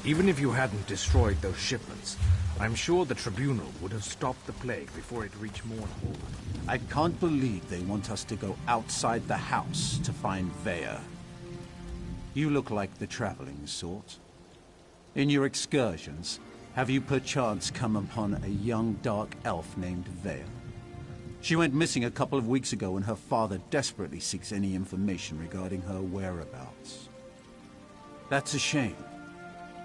Even if you hadn't destroyed those shipments, I'm sure the Tribunal would have stopped the plague before it reached Morrowind. I can't believe they want us to go outside the house to find Veya. You look like the traveling sort. In your excursions, have you perchance come upon a young dark elf named Veya? She went missing a couple of weeks ago and her father desperately seeks any information regarding her whereabouts. That's a shame.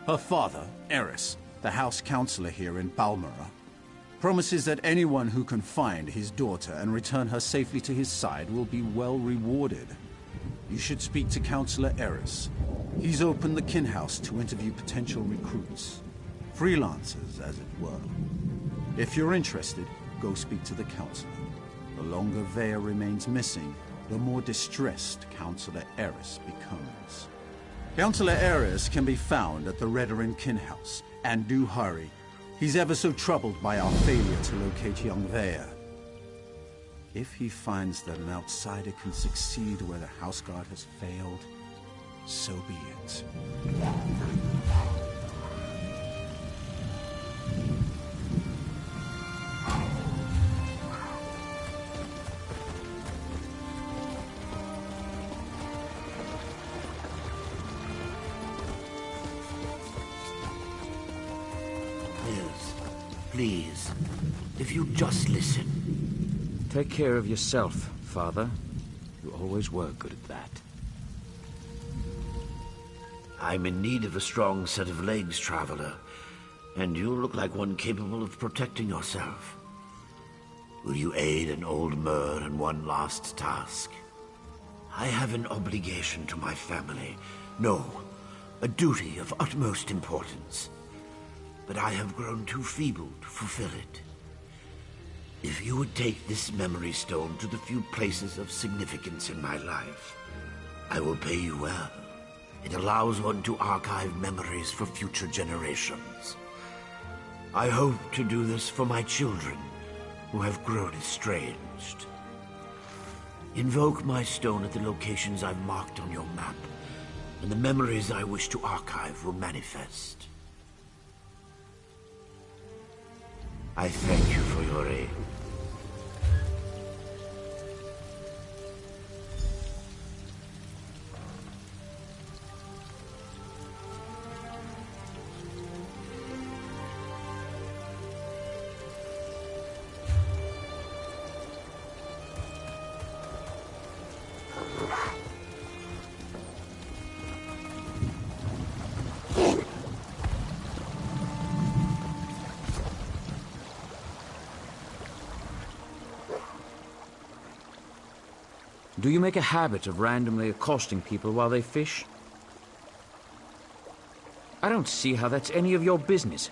Her father, Eris, the house counselor here in Balmora, promises that anyone who can find his daughter and return her safely to his side will be well rewarded. You should speak to Counselor Eris. He's opened the kin house to interview potential recruits. Freelancers, as it were. If you're interested, go speak to the counselor. The longer Veya remains missing, the more distressed Counselor Eris becomes. Counselor Eris can be found at the Redoran kin house, and do hurry. He's ever so troubled by our failure to locate young Veya. If he finds that an outsider can succeed where the House Guard has failed, so be it. Please, if you just listen. Take care of yourself, Father. You always were good at that. I'm in need of a strong set of legs, Traveler, and you look like one capable of protecting yourself. Will you aid an old Mer in one last task? I have an obligation to my family. No, a duty of utmost importance. But I have grown too feeble to fulfill it. If you would take this memory stone to the few places of significance in my life, I will pay you well. It allows one to archive memories for future generations. I hope to do this for my children, who have grown estranged. Invoke my stone at the locations I've marked on your map, and the memories I wish to archive will manifest. I thank you for your aid. Do you make a habit of randomly accosting people while they fish? I don't see how that's any of your business.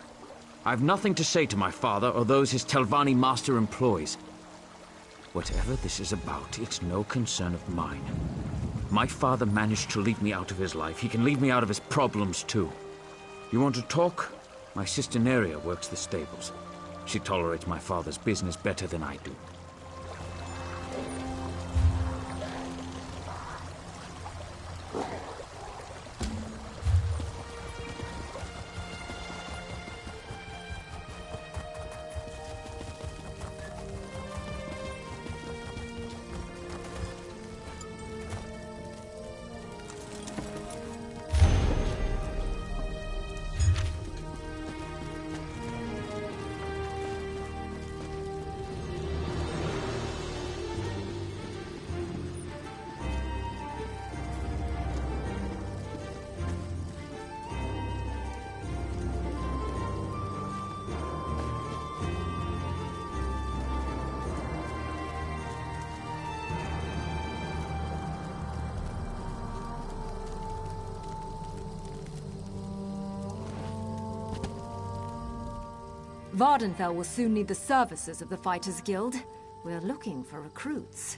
I've nothing to say to my father or those his Telvanni master employs. Whatever this is about, it's no concern of mine. My father managed to leave me out of his life. He can leave me out of his problems, too. You want to talk? My sister Neria works the stables. She tolerates my father's business better than I do. Vardenfell will soon need the services of the Fighters Guild. We're looking for recruits.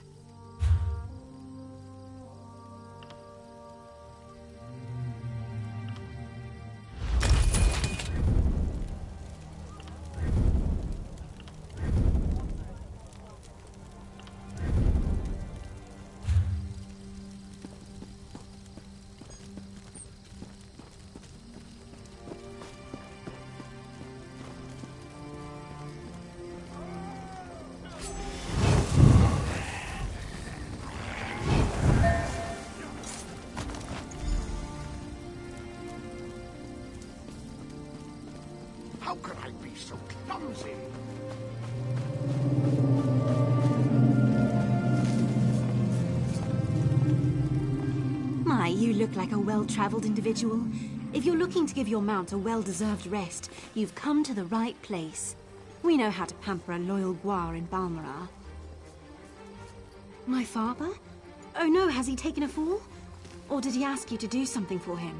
How could I be so clumsy? My, you look like a well-traveled individual. If you're looking to give your mount a well-deserved rest, you've come to the right place. We know how to pamper a loyal Guar in Balmoral. My father? Oh no, has he taken a fall? Or did he ask you to do something for him?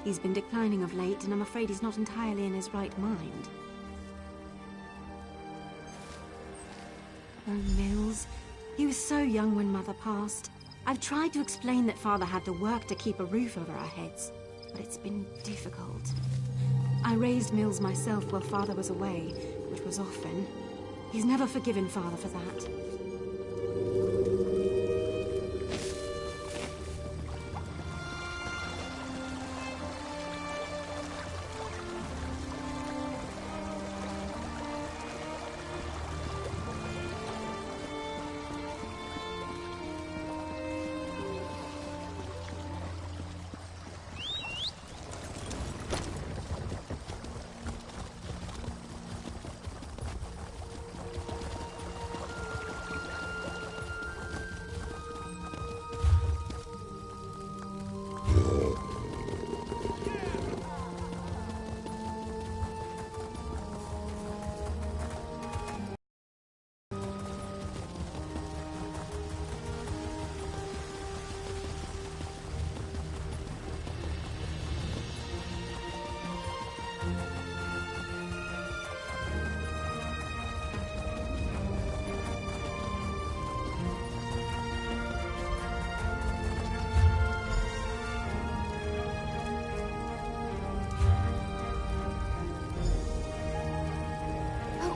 He's been declining of late, and I'm afraid he's not entirely in his right mind. Oh, Mills. He was so young when Mother passed. I've tried to explain that Father had to work to keep a roof over our heads, but it's been difficult. I raised Mills myself while Father was away, which was often. He's never forgiven Father for that.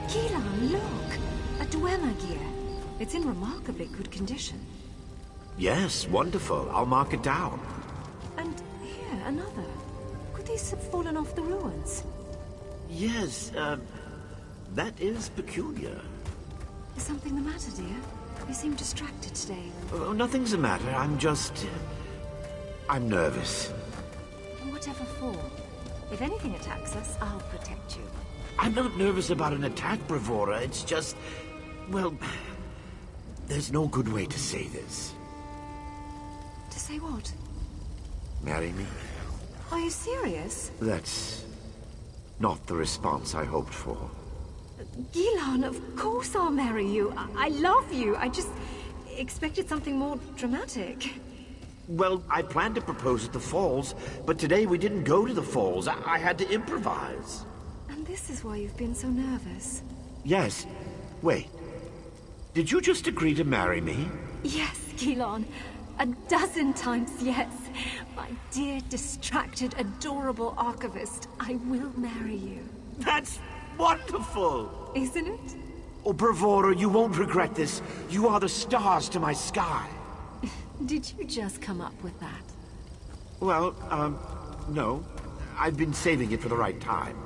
Gilan, look! A Dwemer gear. It's in remarkably good condition. Yes, wonderful. I'll mark it down. And here, another. Could these have fallen off the ruins? Yes, that is peculiar. Is something the matter, dear? You seem distracted today. Oh, nothing's the matter. I'm just... I'm nervous. Whatever for. If anything attacks us, I'll protect you. I'm not nervous about an attack, Bravura. It's just... well... there's no good way to say this. To say what? Marry me? Are you serious? That's... not the response I hoped for. Gilan, of course I'll marry you. I love you. I just expected something more dramatic. Well, I planned to propose at the falls, but today we didn't go to the falls. I had to improvise. And this is why you've been so nervous. Yes. Wait. Did you just agree to marry me? Yes, Gilan. 12 times yes. My dear, distracted, adorable archivist, I will marry you. That's wonderful! Isn't it? Oh, Bravura, you won't regret this. You are the stars to my sky. Did you just come up with that? Well, no. I've been saving it for the right time.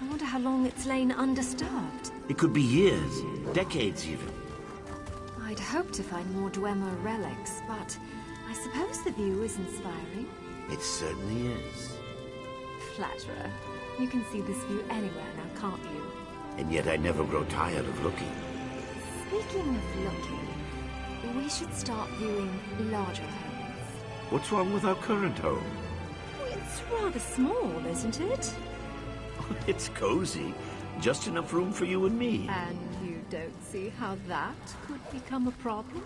I wonder how long it's lain undisturbed. It could be years, decades even. I'd hoped to find more Dwemer relics, but I suppose the view is inspiring. It certainly is. Flatterer. You can see this view anywhere now, can't you? And yet I never grow tired of looking. Speaking of looking, we should start viewing larger homes. What's wrong with our current home? It's rather small, isn't it? It's cozy. Just enough room for you and me. And you don't see how that could become a problem?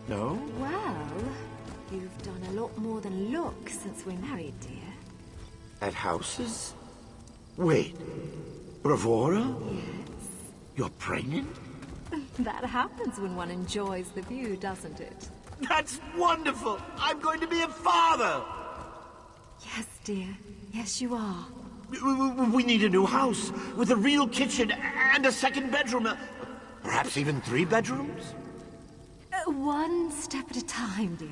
No? Well, you've done a lot more than look since we're married, dear. At houses? Wait. Bravora? Yes. You're pregnant? That happens when one enjoys the view, doesn't it? That's wonderful! I'm going to be a father! Yes, dear. Yes, you are. We need a new house with a real kitchen and a second bedroom. Perhaps even 3 bedrooms? One step at a time, dear.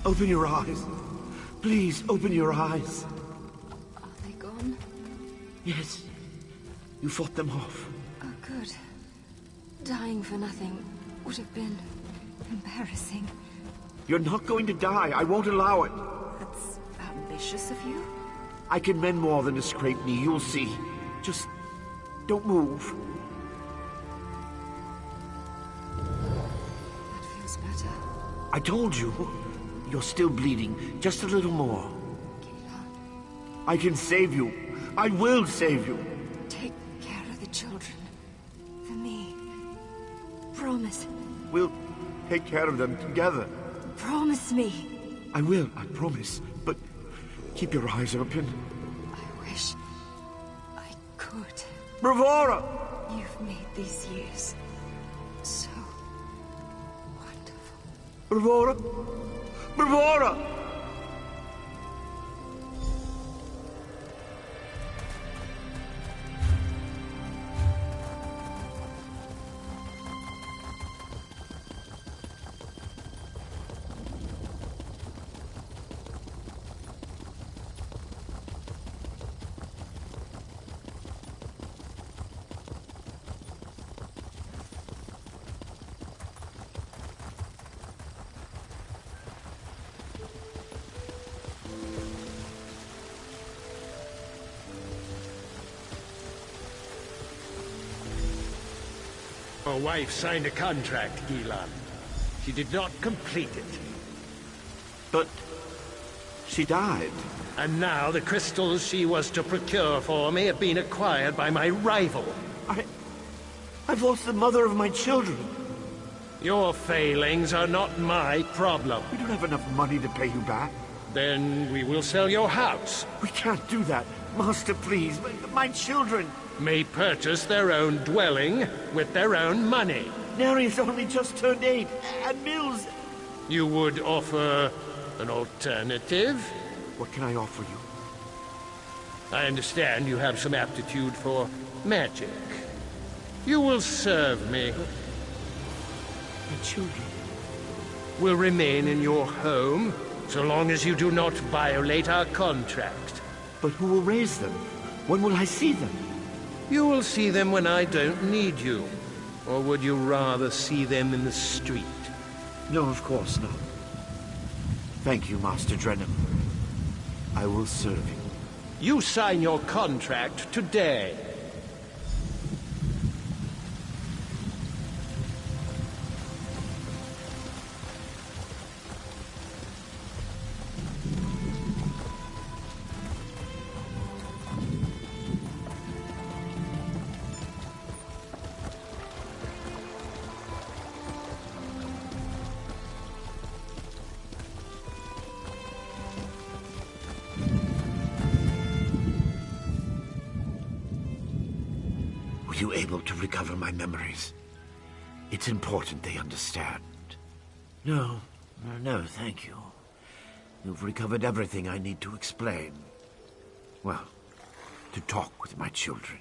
Open your eyes. Please, open your eyes. Are they gone? Yes. You fought them off. Oh, good. Dying for nothing would have been embarrassing. You're not going to die. I won't allow it. That's ambitious of you. I can mend more than a scraped knee. You'll see. Just don't move. That feels better. I told you. You're still bleeding. Just a little more. Keelan, I can save you. I will save you. take care of the children. For me. Promise. We'll take care of them together. Promise me. I will, I promise. But keep your eyes open. I wish I could. Bravora! You've made these years so wonderful. Bravora! Bravora! Your wife signed a contract, Gilan. She did not complete it. But she died. And now the crystals she was to procure for me have been acquired by my rival. I've lost the mother of my children. Your failings are not my problem. We don't have enough money to pay you back. Then we will sell your house. We can't do that. Master, please. My children. May purchase their own dwelling with their own money. Neri's only just turned 8. And Mills. You would offer an alternative? What can I offer you? I understand you have some aptitude for magic. You will serve me. My children. Will remain in your home so long as you do not violate our contract. But who will raise them? When will I see them? You will see them when I don't need you. Or would you rather see them in the street? No, of course not. Thank you, Master Drenham. I will serve you. You sign your contract today. Were you able to recover my memories? It's important they understand. No, thank you. You've recovered everything I need to explain. Well, to talk with my children.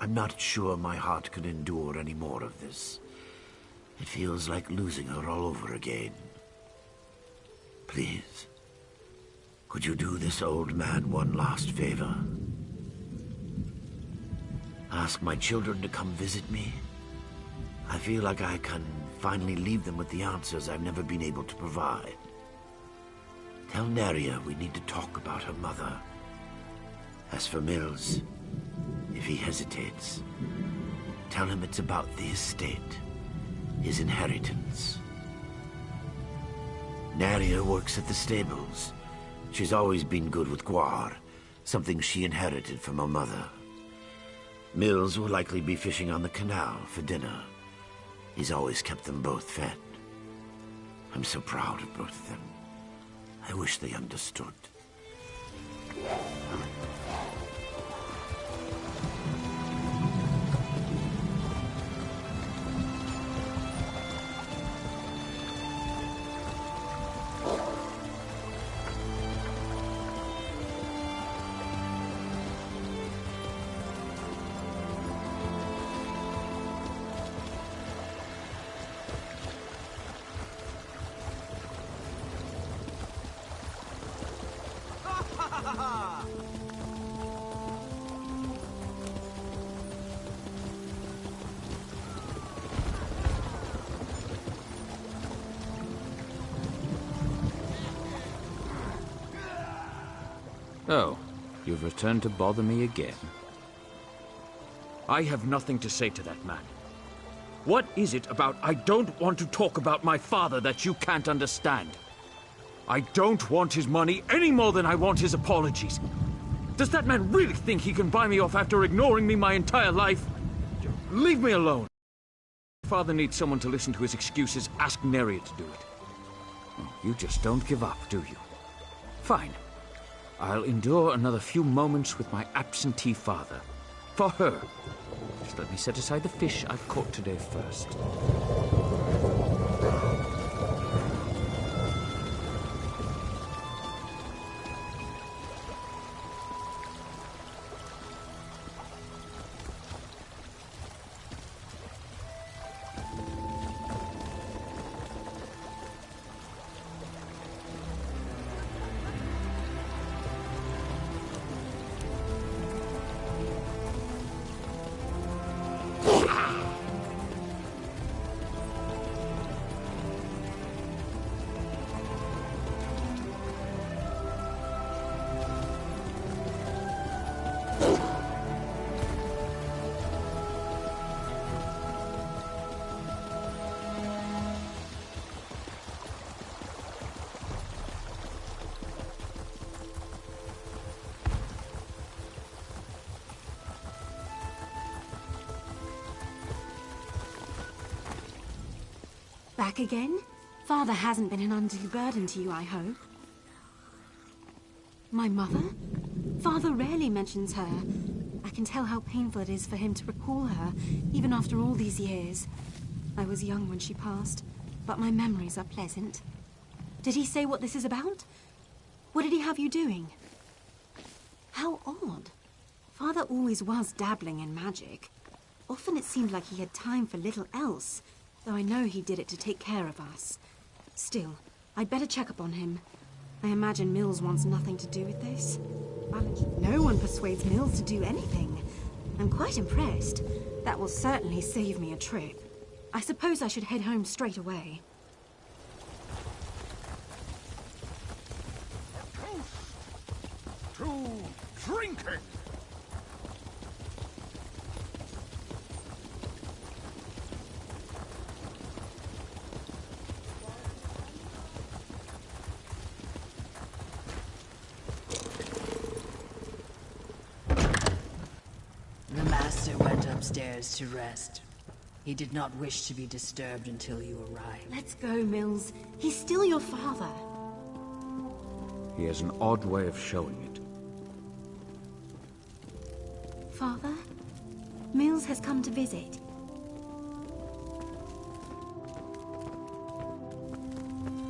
I'm not sure my heart can endure any more of this. It feels like losing her all over again. Please, could you do this old man one last favor? Ask my children to come visit me. I feel like I can finally leave them with the answers I've never been able to provide. Tell Neria we need to talk about her mother. As for Mills, if he hesitates, tell him it's about the estate, his inheritance. Neria works at the stables. She's always been good with guar, something she inherited from her mother. Mills will likely be fishing on the canal for dinner. He's always kept them both fed. I'm so proud of both of them. I wish they understood. Oh, you've returned to bother me again. I have nothing to say to that man. What is it about I don't want to talk about my father that you can't understand? I don't want his money any more than I want his apologies. Does that man really think he can buy me off after ignoring me my entire life? Leave me alone. If father needs someone to listen to his excuses, ask Neria to do it. You just don't give up, do you? Fine. I'll endure another few moments with my absentee father. For her. Just let me set aside the fish I've caught today first. Back again? Father hasn't been an undue burden to you, I hope. My mother? Father rarely mentions her. I can tell how painful it is for him to recall her, even after all these years. I was young when she passed, but my memories are pleasant. Did he say what this is about? What did he have you doing? How odd. Father always was dabbling in magic. Often it seemed like he had time for little else, though I know he did it to take care of us. Still, I'd better check up on him. I imagine Mills wants nothing to do with this. But no one persuades Mills to do anything. I'm quite impressed. That will certainly save me a trip. I suppose I should head home straight away. A toast to drinking! The master went upstairs to rest. He did not wish to be disturbed until you arrived. Let's go, Mills. He's still your father. He has an odd way of showing it. Father? Mills has come to visit.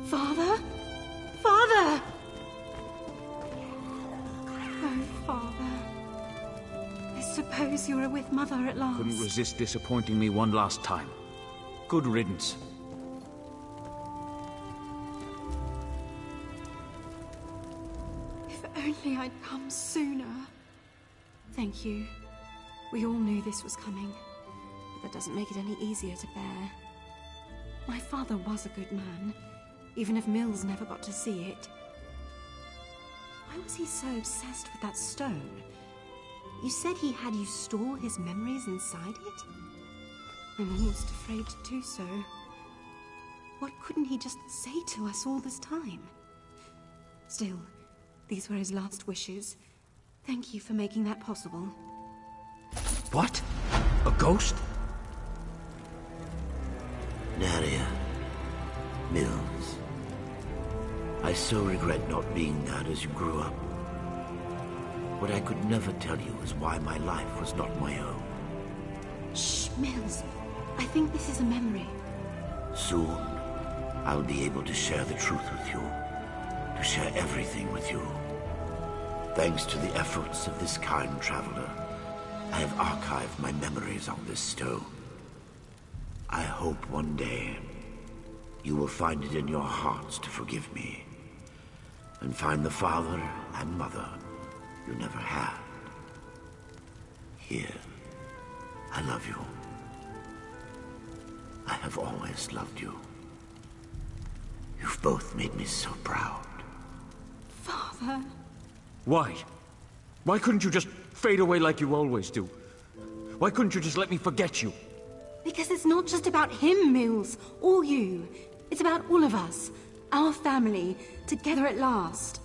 Father? Father! Oh, Father. I suppose you are with Mother at last. Couldn't resist disappointing me one last time. Good riddance. If only I'd come sooner. Thank you. We all knew this was coming, but that doesn't make it any easier to bear. My father was a good man, even if Mills never got to see it. Why was he so obsessed with that stone? You said he had you store his memories inside it? I'm almost afraid to do so. What couldn't he just say to us all this time? Still, these were his last wishes. Thank you for making that possible. What? A ghost? Naria. Mills. I so regret not being that as you grew up. What I could never tell you is why my life was not my own. Shh, Mills. I think this is a memory. Soon, I'll be able to share the truth with you. To share everything with you. Thanks to the efforts of this kind traveler, I have archived my memories on this stone. I hope one day you will find it in your hearts to forgive me, and find the father and mother you never had. Here, I love you. I have always loved you. You've both made me so proud. Father? Why? Why couldn't you just fade away like you always do? Why couldn't you just let me forget you? Because it's not just about him, Mills, or you. It's about all of us. Our family, together at last.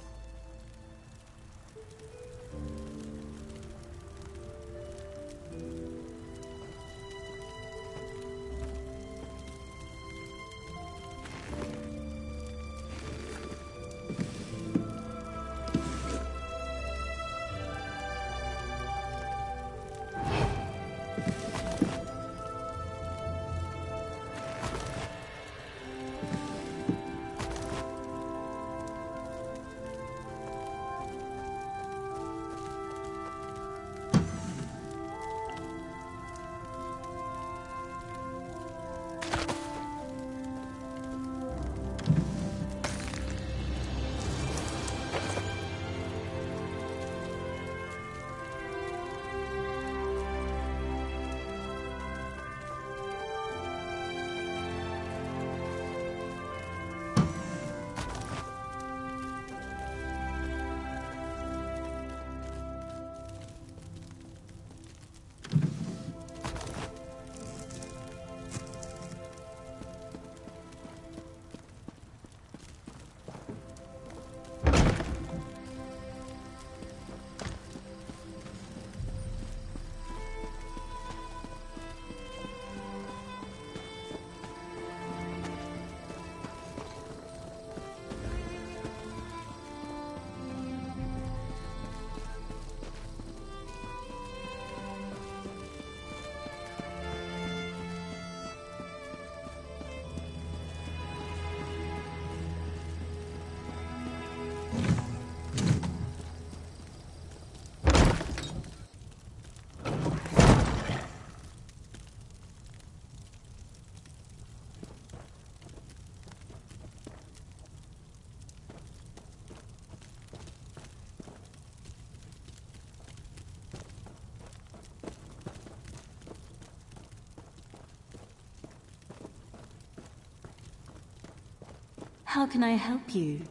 How can I help you?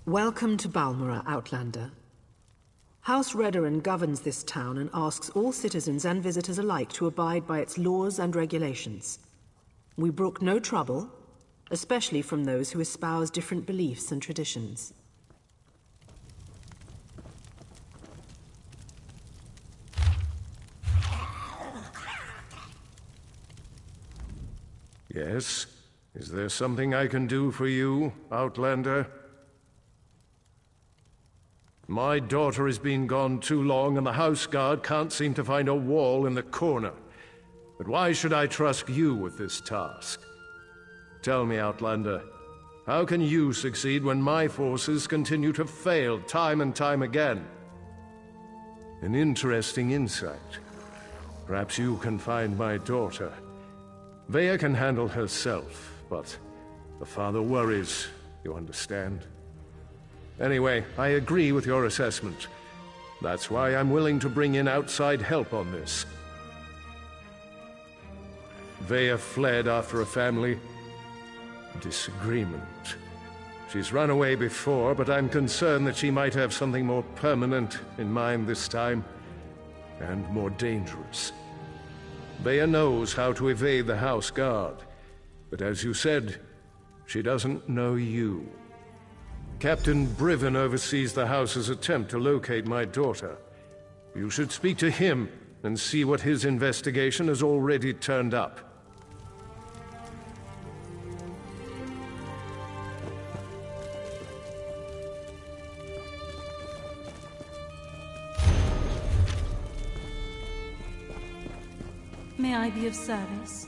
Welcome to Balmora, Outlander. House Redoran governs this town and asks all citizens and visitors alike to abide by its laws and regulations. We brook no trouble, especially from those who espouse different beliefs and traditions. Yes? Is there something I can do for you, Outlander? My daughter has been gone too long, and the house guard can't seem to find a wall in the corner. But why should I trust you with this task? Tell me, Outlander, how can you succeed when my forces continue to fail time and time again? An interesting insight. Perhaps you can find my daughter. Veya can handle herself, but the father worries, you understand? Anyway, I agree with your assessment. That's why I'm willing to bring in outside help on this. Veya fled after a family disagreement. She's run away before, but I'm concerned that she might have something more permanent in mind this time, and more dangerous. Veya knows how to evade the house guard, but as you said, she doesn't know you. Captain Briven oversees the house's attempt to locate my daughter. You should speak to him and see what his investigation has already turned up. May I be of service?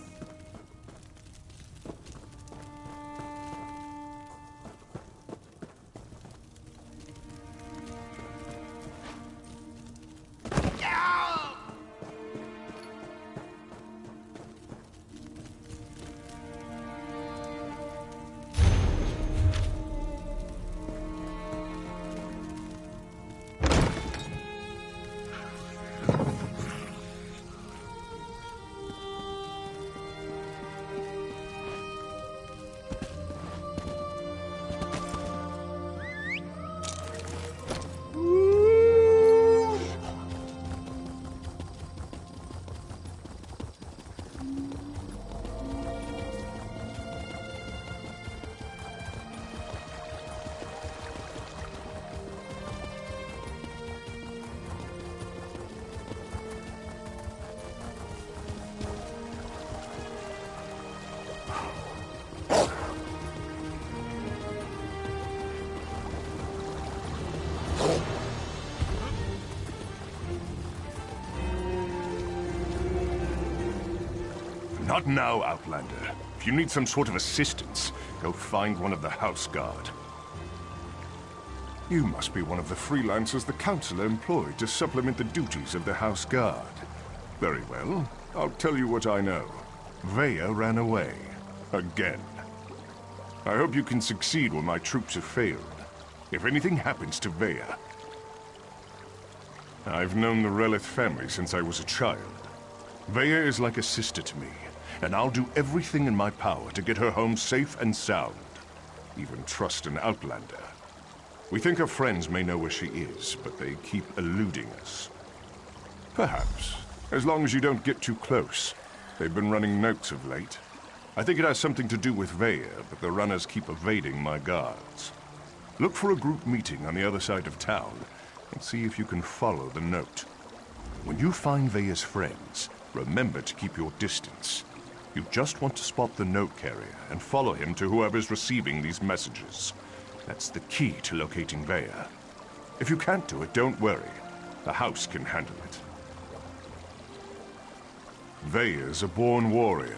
Not now, Outlander. If you need some sort of assistance, go find one of the house guard. You must be one of the freelancers the Council employed to supplement the duties of the house guard. Very well. I'll tell you what I know. Veya ran away. Again. I hope you can succeed when my troops have failed. If anything happens to Veya... I've known the Relith family since I was a child. Veya is like a sister to me, and I'll do everything in my power to get her home safe and sound. Even trust an Outlander. We think her friends may know where she is, but they keep eluding us. Perhaps, as long as you don't get too close. They've been running notes of late. I think it has something to do with Veya, but the runners keep evading my guards. Look for a group meeting on the other side of town, and see if you can follow the note. When you find Veya's friends, remember to keep your distance. You just want to spot the note carrier and follow him to whoever's receiving these messages. That's the key to locating Veya. If you can't do it, don't worry. The house can handle it. Veya's a born warrior.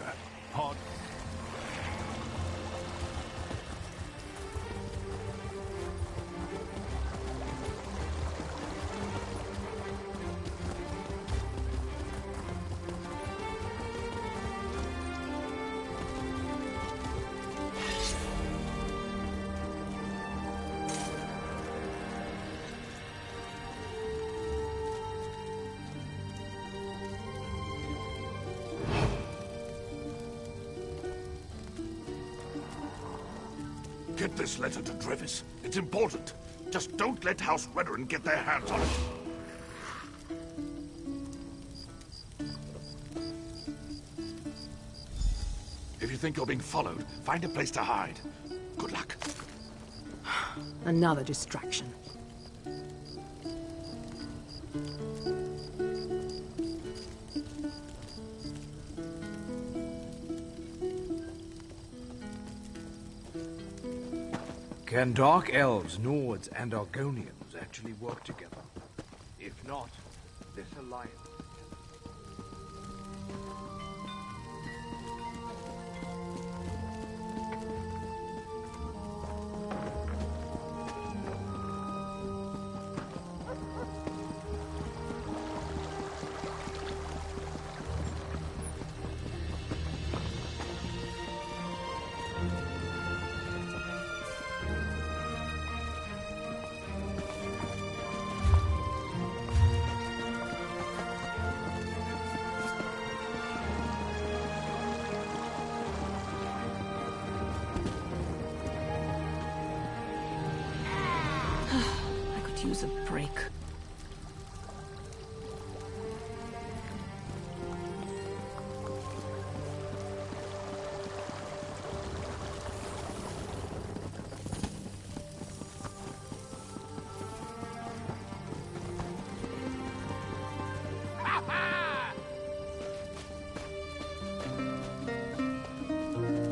Get this letter to Drevis. It's important. Just don't let House Redoran get their hands on it. If you think you're being followed, find a place to hide. Good luck. Another distraction. Can Dark Elves, Nords, and Argonians actually work together. If not, this alliance... Use a break.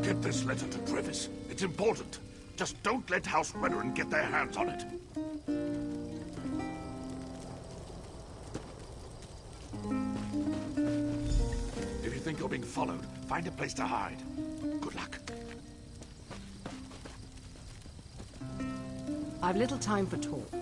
Get this letter to Trevis. It's important. Just don't let House Redoran get their hands on it. If you think you're being followed, find a place to hide. Good luck. I've little time for talk.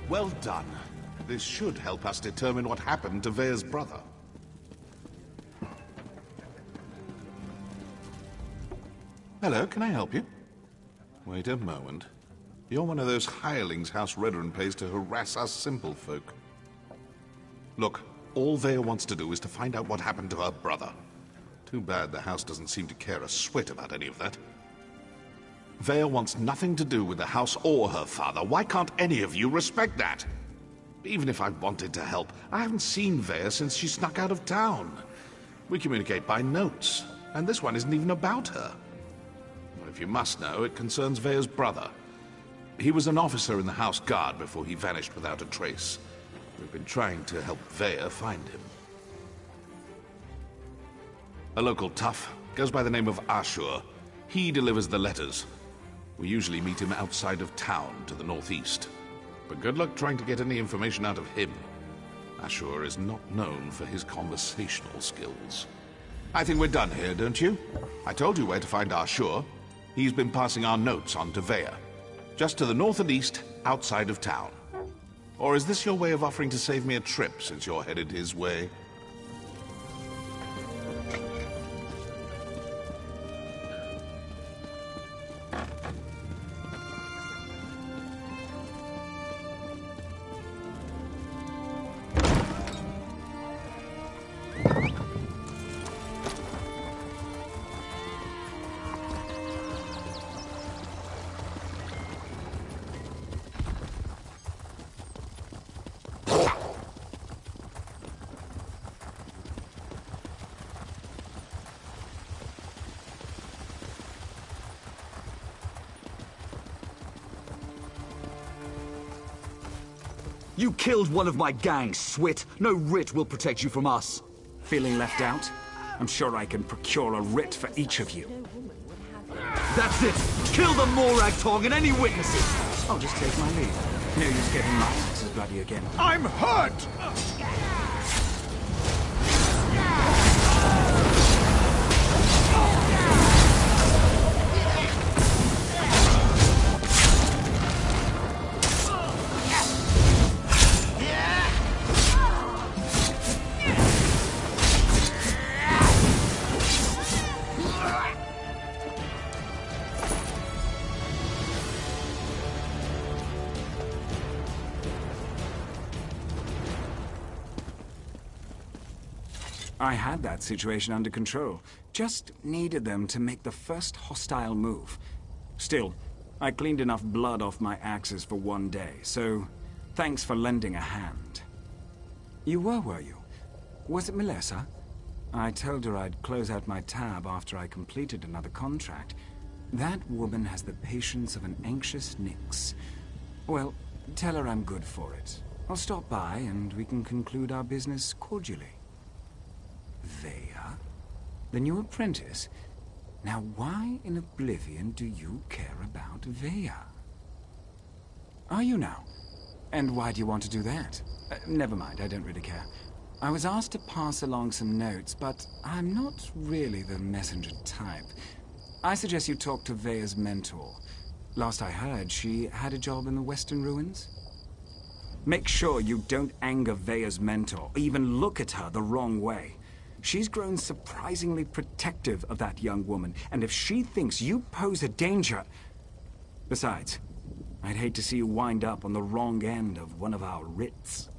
Well done. This should help us determine what happened to Vea's brother. Hello, can I help you? Wait a moment. You're one of those hirelings House Redoran pays to harass us simple folk. Look, all Vea wants to do is to find out what happened to her brother. Too bad the house doesn't seem to care a swit about any of that. Vea wants nothing to do with the house or her father. Why can't any of you respect that? Even if I wanted to help, I haven't seen Vea since she snuck out of town. We communicate by notes, and this one isn't even about her. Well, if you must know, it concerns Vea's brother. He was an officer in the House Guard before he vanished without a trace. We've been trying to help Vea find him. A local tough, goes by the name of Ashur. He delivers the letters. We usually meet him outside of town to the northeast. But good luck trying to get any information out of him. Ashur is not known for his conversational skills. I think we're done here, don't you? I told you where to find Ashur. He's been passing our notes on to Vea. Just to the north and east, outside of town. Or is this your way of offering to save me a trip, since you're headed his way? You killed one of my gang, Swit. No writ will protect you from us. Feeling left out? I'm sure I can procure a writ for each of you. That's it! Kill the Morag Tong and any witnesses! I'll just take my leave. No use getting my axes bloody again. I'm hurt! I had that situation under control. Just needed them to make the first hostile move. Still, I cleaned enough blood off my axes for one day, so thanks for lending a hand. You were you? Was it Melissa? I told her I'd close out my tab after I completed another contract. That woman has the patience of an anxious Nyx. Well, tell her I'm good for it. I'll stop by and we can conclude our business cordially. Veya? The new apprentice? Now why in Oblivion do you care about Veya? Are you now? And why do you want to do that? Never mind, I don't really care. I was asked to pass along some notes, but I'm not really the messenger type. I suggest you talk to Veya's mentor. Last I heard, she had a job in the Western Ruins. Make sure you don't anger Veya's mentor, or even look at her the wrong way. She's grown surprisingly protective of that young woman, and if she thinks you pose a danger... Besides, I'd hate to see you wind up on the wrong end of one of our writs.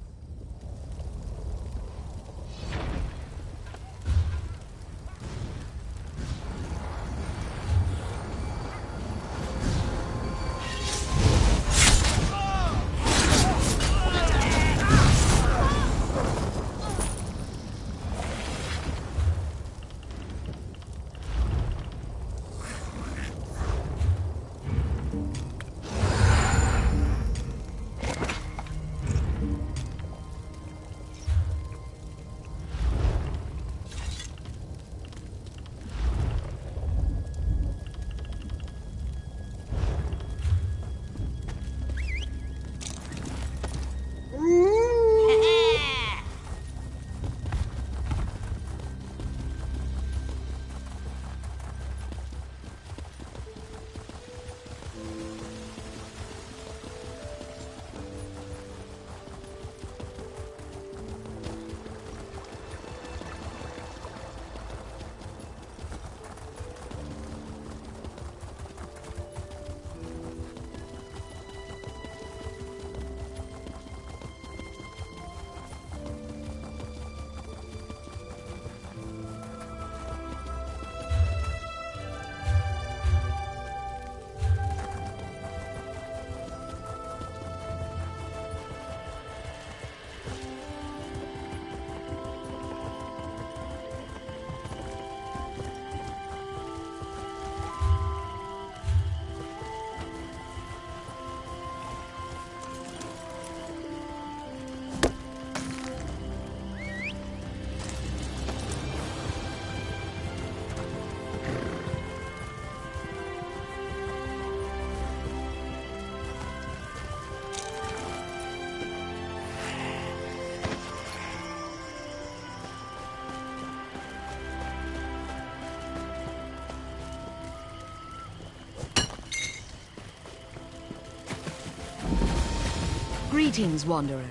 Greetings, Wanderer.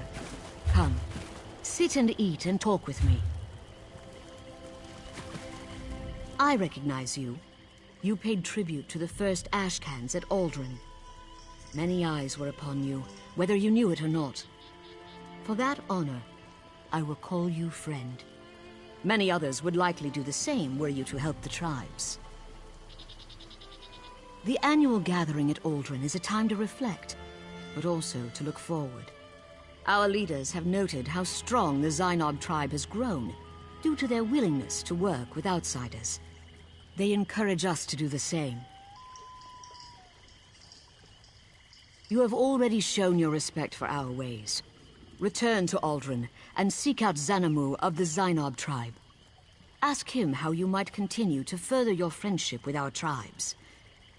Come, sit and eat and talk with me. I recognize you. You paid tribute to the first Ashcans at Aldrin. Many eyes were upon you, whether you knew it or not. For that honor, I will call you friend. Many others would likely do the same were you to help the tribes. The annual gathering at Aldrin is a time to reflect, but also to look forward. Our leaders have noted how strong the Zynob tribe has grown, due to their willingness to work with outsiders. They encourage us to do the same. You have already shown your respect for our ways. Return to Aldrin and seek out Xanamu of the Zainob tribe. Ask him how you might continue to further your friendship with our tribes.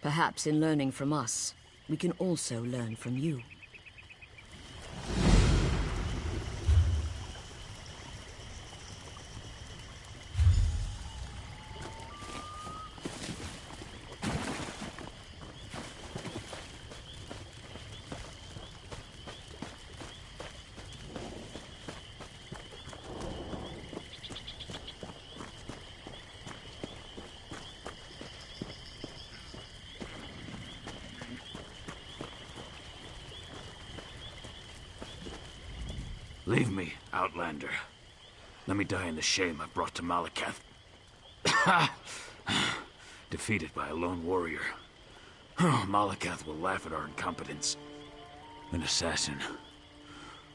Perhaps in learning from us, we can also learn from you. Leave me, Outlander. Let me die in the shame I've brought to Malakath. Defeated by a lone warrior. Malakath will laugh at our incompetence. An assassin.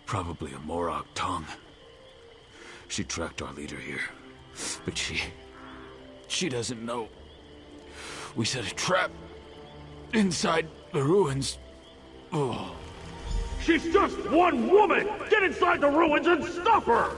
Probably a Morag tongue. She tracked our leader here. But she doesn't know. We set a trap inside the ruins. Oh. She's just one woman! Get inside the ruins and stop her!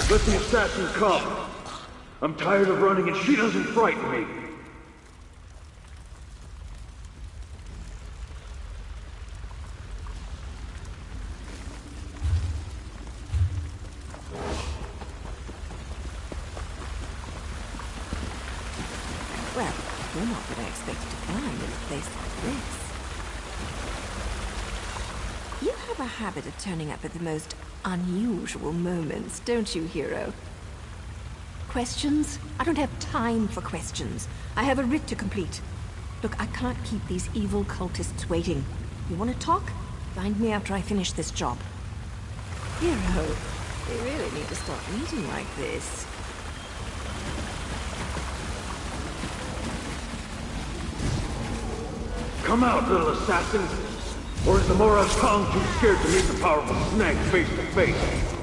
Let the assassin come. I'm tired of running and she doesn't frighten me. Well, you're not what I expected to find in a place like this. You have a habit of turning up at the most unusual moments, don't you, hero? Questions? I don't have time for questions. I have a writ to complete. Look, I can't keep these evil cultists waiting. You want to talk? Find me after I finish this job. Hero, they really need to stop eating like this. Come out, little assassin! Or is the Morag tongue too scared to meet the powerful snag face to face?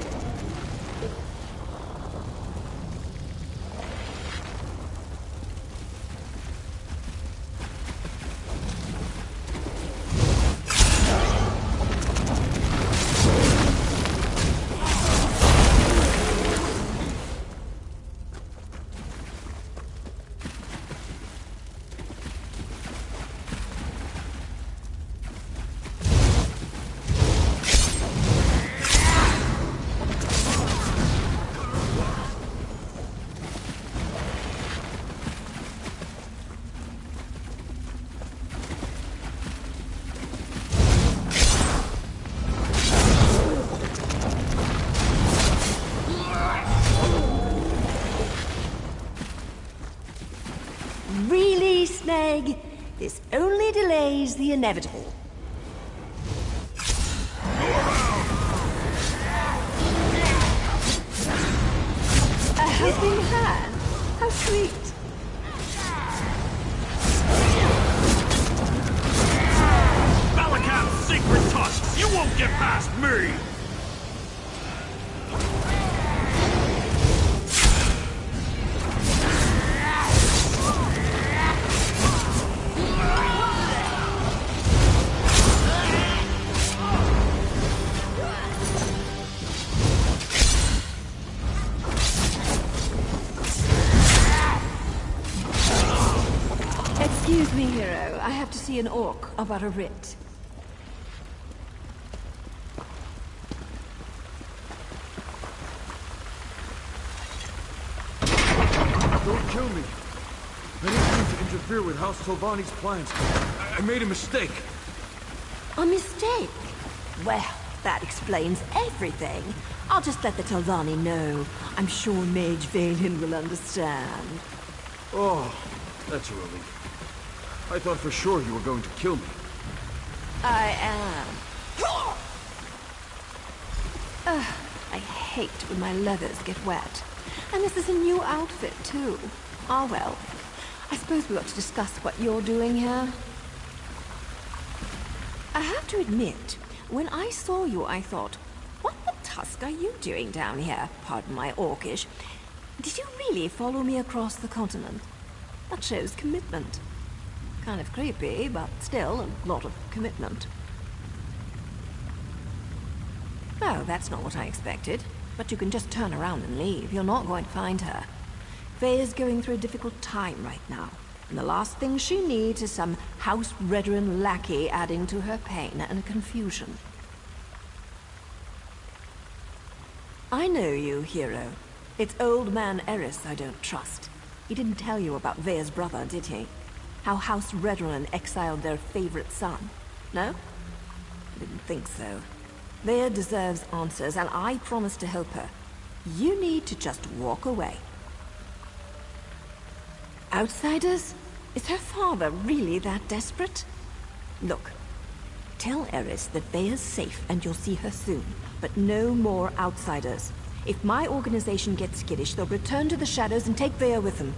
Really, Snag? This only delays the inevitable. A helping hand? How sweet. Malakath's secret touch! You won't get past me! Excuse me, hero. I have to see an orc about a writ. Don't kill me. I didn't mean to interfere with House Tovani's plans. I made a mistake. A mistake? Well, that explains everything. I'll just let the Telvanni know. I'm sure Mage Valen will understand. Oh, that's a relief. I thought for sure you were going to kill me. I am. I hate when my leathers get wet. And this is a new outfit, too. Ah, well. I suppose we ought to discuss what you're doing here. I have to admit, when I saw you, I thought, what the tusk are you doing down here? Pardon my orcish. Did you really follow me across the continent? That shows commitment. Kind of creepy, but still a lot of commitment. Oh, that's not what I expected. But you can just turn around and leave. You're not going to find her. Faye is going through a difficult time right now. And the last thing she needs is some House Redren lackey adding to her pain and confusion. I know you, hero. It's old man Eris I don't trust. He didn't tell you about Vea's brother, did he? How House Redren exiled their favorite son. No? I didn't think so. Vea deserves answers, and I promise to help her. You need to just walk away. Outsiders? Is her father really that desperate? Look, tell Eris that Vea's safe and you'll see her soon, but no more outsiders. If my organization gets skittish, they'll return to the shadows and take Vea with them.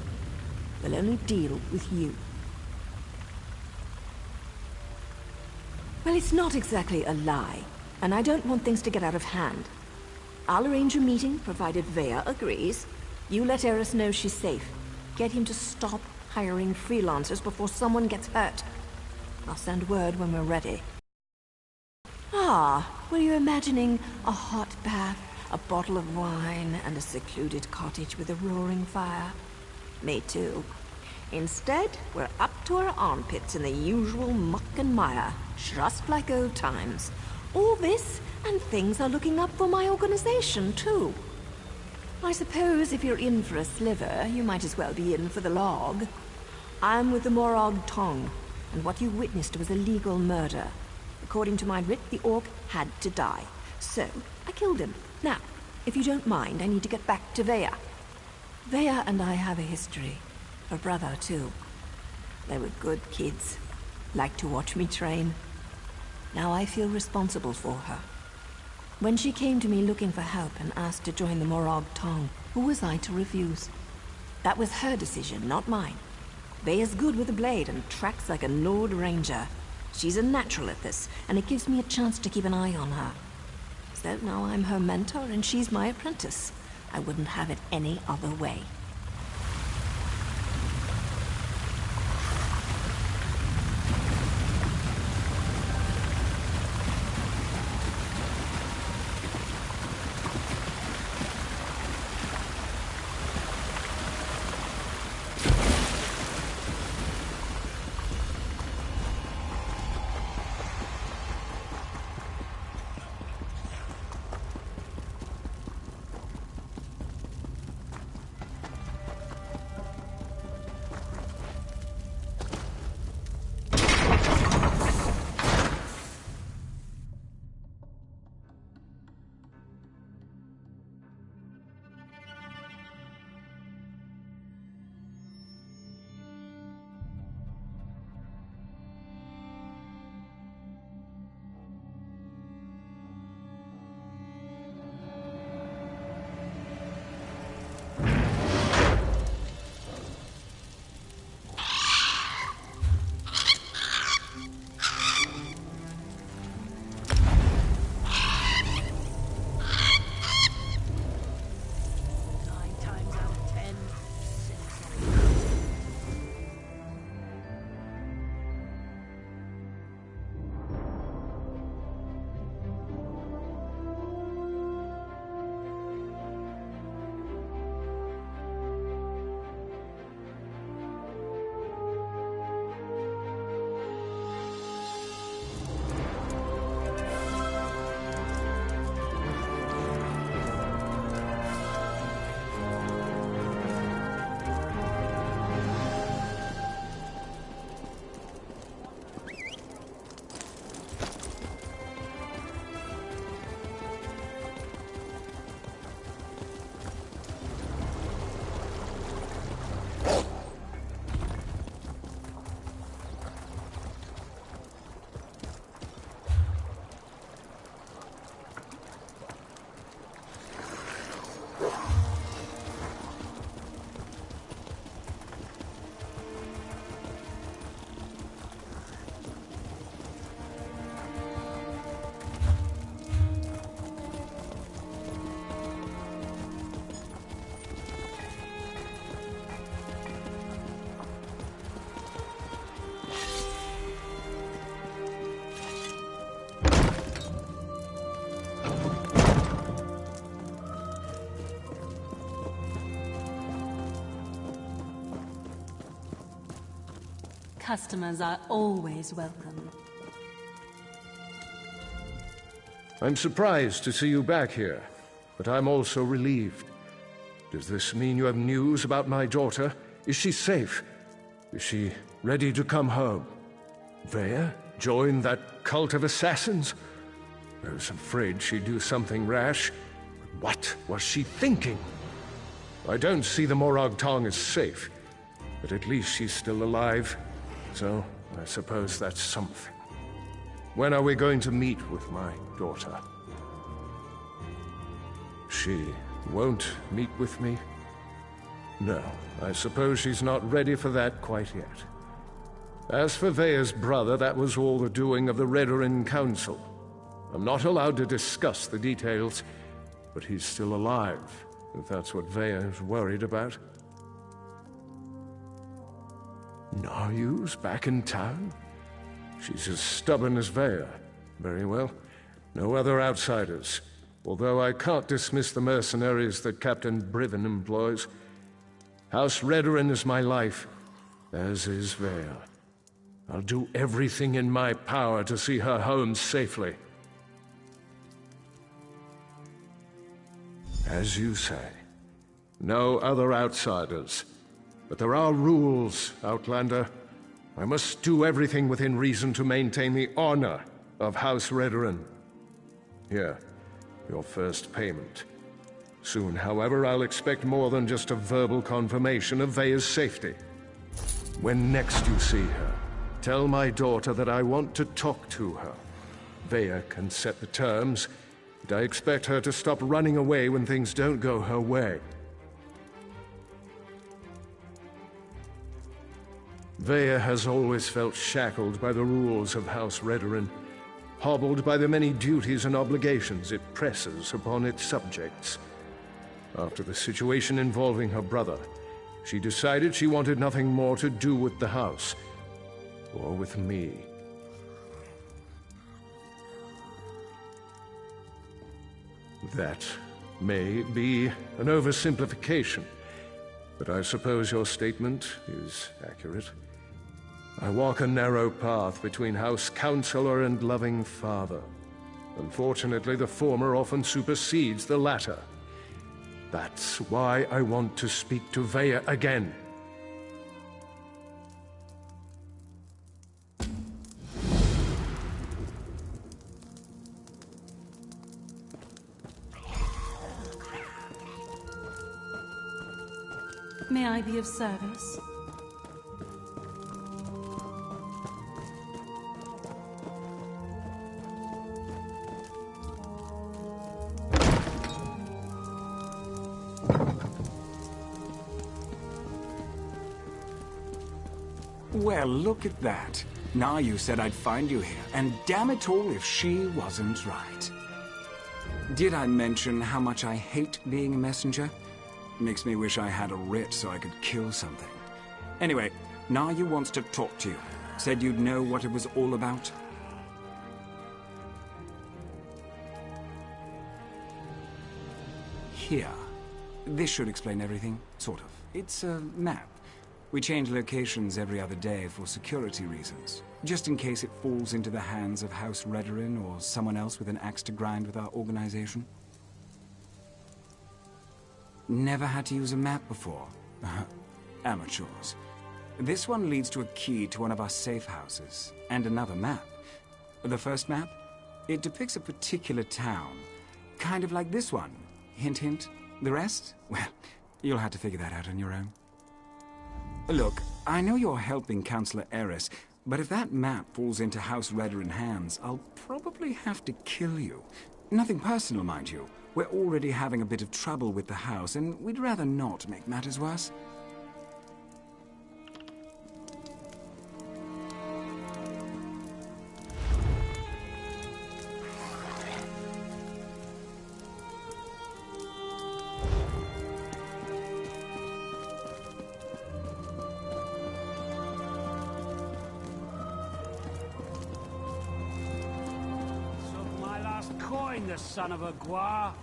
They'll only deal with you. Well, it's not exactly a lie, and I don't want things to get out of hand. I'll arrange a meeting, provided Vea agrees. You let Eris know she's safe. Get him to stop hiring freelancers before someone gets hurt. I'll send word when we're ready. Ah, were you imagining a hot bath, a bottle of wine, and a secluded cottage with a roaring fire? Me too. Instead, we're up to our armpits in the usual muck and mire, just like old times. All this, and things are looking up for my organization, too. I suppose if you're in for a sliver, you might as well be in for the log. I'm with the Morrowind Tong, and what you witnessed was a legal murder. According to my writ, the orc had to die. So, I killed him. Now, if you don't mind, I need to get back to Vea. Vea and I have a history. Her brother, too. They were good kids. Liked to watch me train. Now I feel responsible for her. When she came to me looking for help and asked to join the Morrowind Tong, who was I to refuse? That was her decision, not mine. Vea's good with a blade and tracks like a Nord Ranger. She's a natural at this, and it gives me a chance to keep an eye on her. So now I'm her mentor and she's my apprentice. I wouldn't have it any other way. Customers are always welcome. I'm surprised to see you back here, but I'm also relieved. Does this mean you have news about my daughter? Is she safe? Is she ready to come home? Vea? Join that cult of assassins? I was afraid she'd do something rash. But what was she thinking? I don't see the Morag Tong as safe, but at least she's still alive. So, I suppose that's something. When are we going to meet with my daughter? She won't meet with me? No, I suppose she's not ready for that quite yet. As for Vea's brother, that was all the doing of the Redoran Council. I'm not allowed to discuss the details, but he's still alive, if that's what Vea is worried about. Naryu's back in town? She's as stubborn as Vea. Very well. No other outsiders. Although I can't dismiss the mercenaries that Captain Briven employs. House Redoran is my life, as is Vea. I'll do everything in my power to see her home safely. As you say, no other outsiders. But there are rules, Outlander. I must do everything within reason to maintain the honor of House Redoran. Here, your first payment. Soon, however, I'll expect more than just a verbal confirmation of Vea's safety. When next you see her, tell my daughter that I want to talk to her. Vea can set the terms, but I expect her to stop running away when things don't go her way. Vea has always felt shackled by the rules of House Redoran, hobbled by the many duties and obligations it presses upon its subjects. After the situation involving her brother, she decided she wanted nothing more to do with the house, or with me. That may be an oversimplification, but I suppose your statement is accurate. I walk a narrow path between House Counselor and loving father. Unfortunately, the former often supersedes the latter. That's why I want to speak to Vea again. May I be of service? Well, look at that. Now you said I'd find you here, and damn it all if she wasn't right. Did I mention how much I hate being a messenger? Makes me wish I had a writ so I could kill something. Anyway, Naryu wants to talk to you. Said you'd know what it was all about. Here. This should explain everything, sort of. It's a map. We change locations every other day for security reasons, just in case it falls into the hands of House Redoran or someone else with an axe to grind with our organization. Never had to use a map before. Amateurs. This one leads to a key to one of our safe houses, and another map. The first map? It depicts a particular town, kind of like this one. Hint, hint. The rest? Well, you'll have to figure that out on your own. Look, I know you're helping Councillor Eris, but if that map falls into House Redoran hands, I'll probably have to kill you. Nothing personal, mind you. We're already having a bit of trouble with the house, and we'd rather not make matters worse. Coin, the son of a Gua!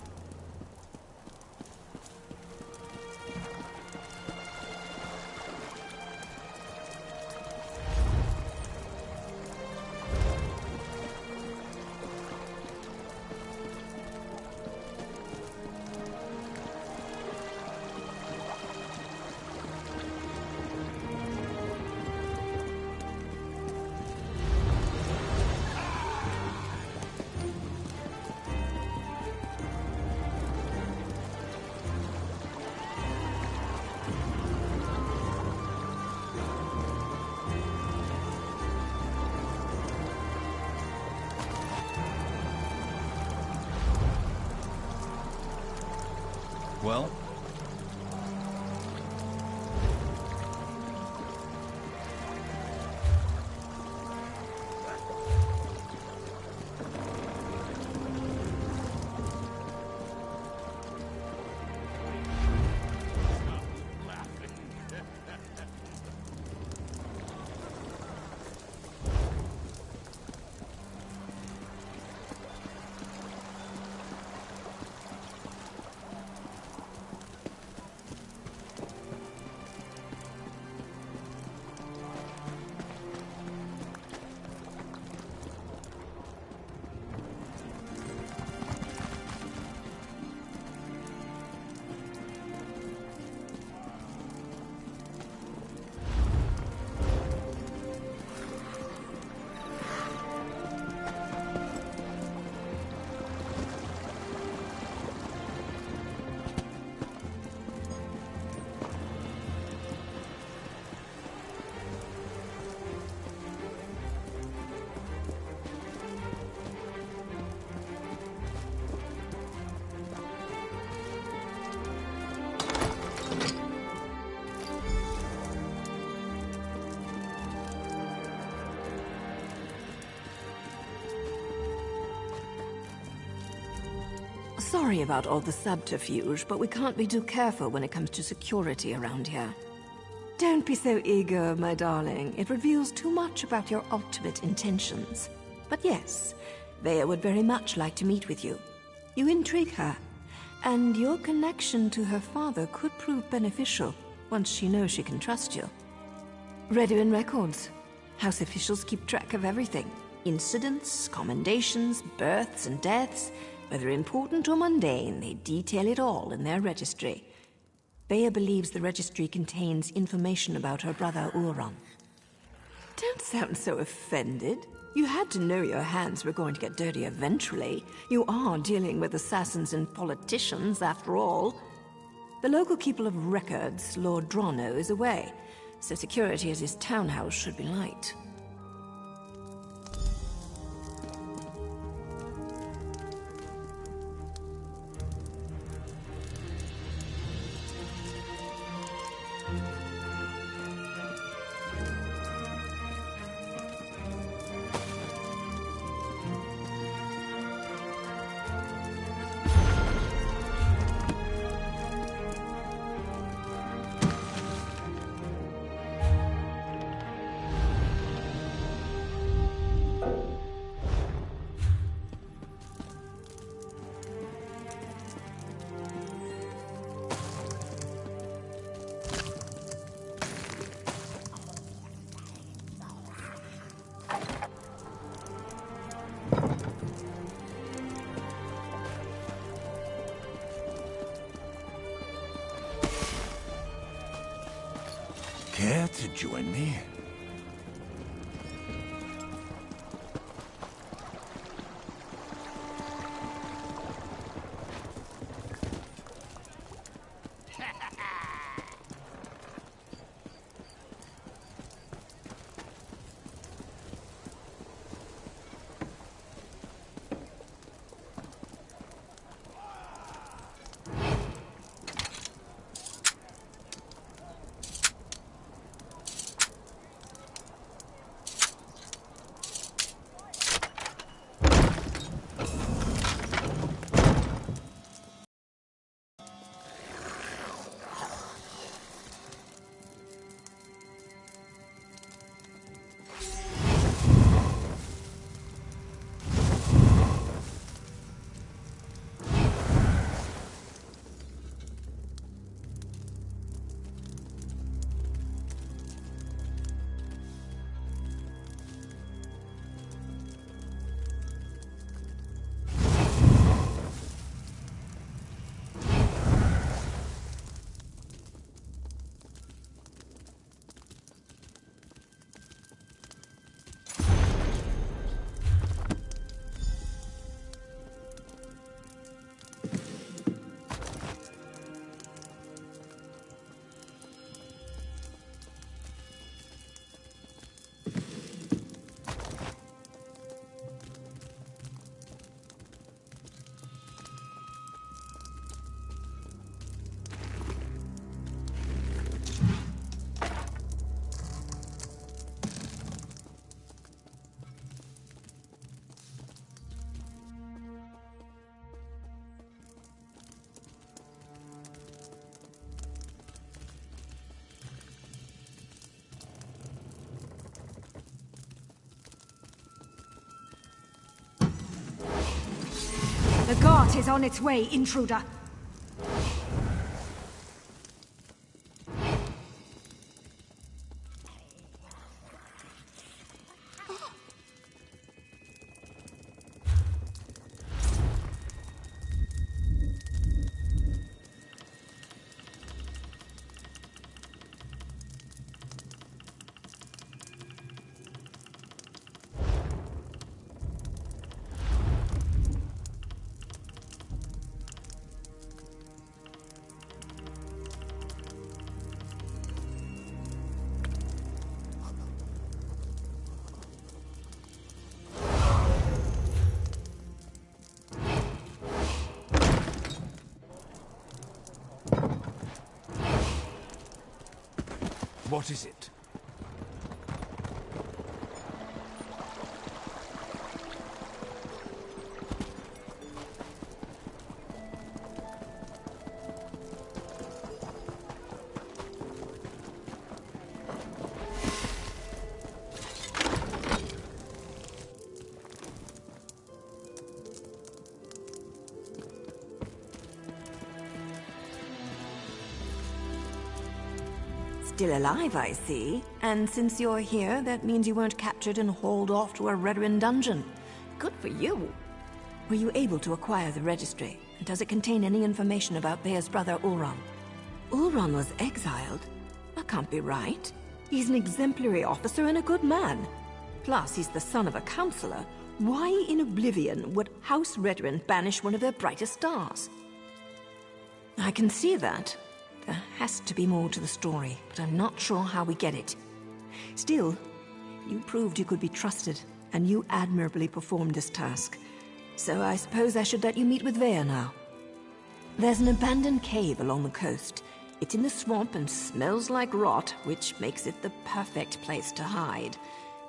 Well? Sorry about all the subterfuge, but we can't be too careful when it comes to security around here. Don't be so eager, my darling. It reveals too much about your ultimate intentions. But yes, Vea would very much like to meet with you. You intrigue her, and your connection to her father could prove beneficial once she knows she can trust you. Redoin records. House officials keep track of everything. Incidents, commendations, births and deaths. Whether important or mundane, they detail it all in their registry. Vea believes the registry contains information about her brother Uron. Don't sound so offended. You had to know your hands were going to get dirty eventually. You are dealing with assassins and politicians, after all. The local keeper of records, Lord Drono, is away, so security at his townhouse should be light. Care to join me? The guard is on its way, intruder. What is it? Still alive, I see. And since you're here, that means you weren't captured and hauled off to a Redoran dungeon. Good for you. Were you able to acquire the registry? And does it contain any information about Vea's brother, Ulron? Ulron was exiled? That can't be right. He's an exemplary officer and a good man. Plus, he's the son of a counselor. Why in Oblivion would House Redoran banish one of their brightest stars? I can see that. There has to be more to the story, but I'm not sure how we get it. Still, you proved you could be trusted, and you admirably performed this task. So I suppose I should let you meet with Vea now. There's an abandoned cave along the coast. It's in the swamp and smells like rot, which makes it the perfect place to hide.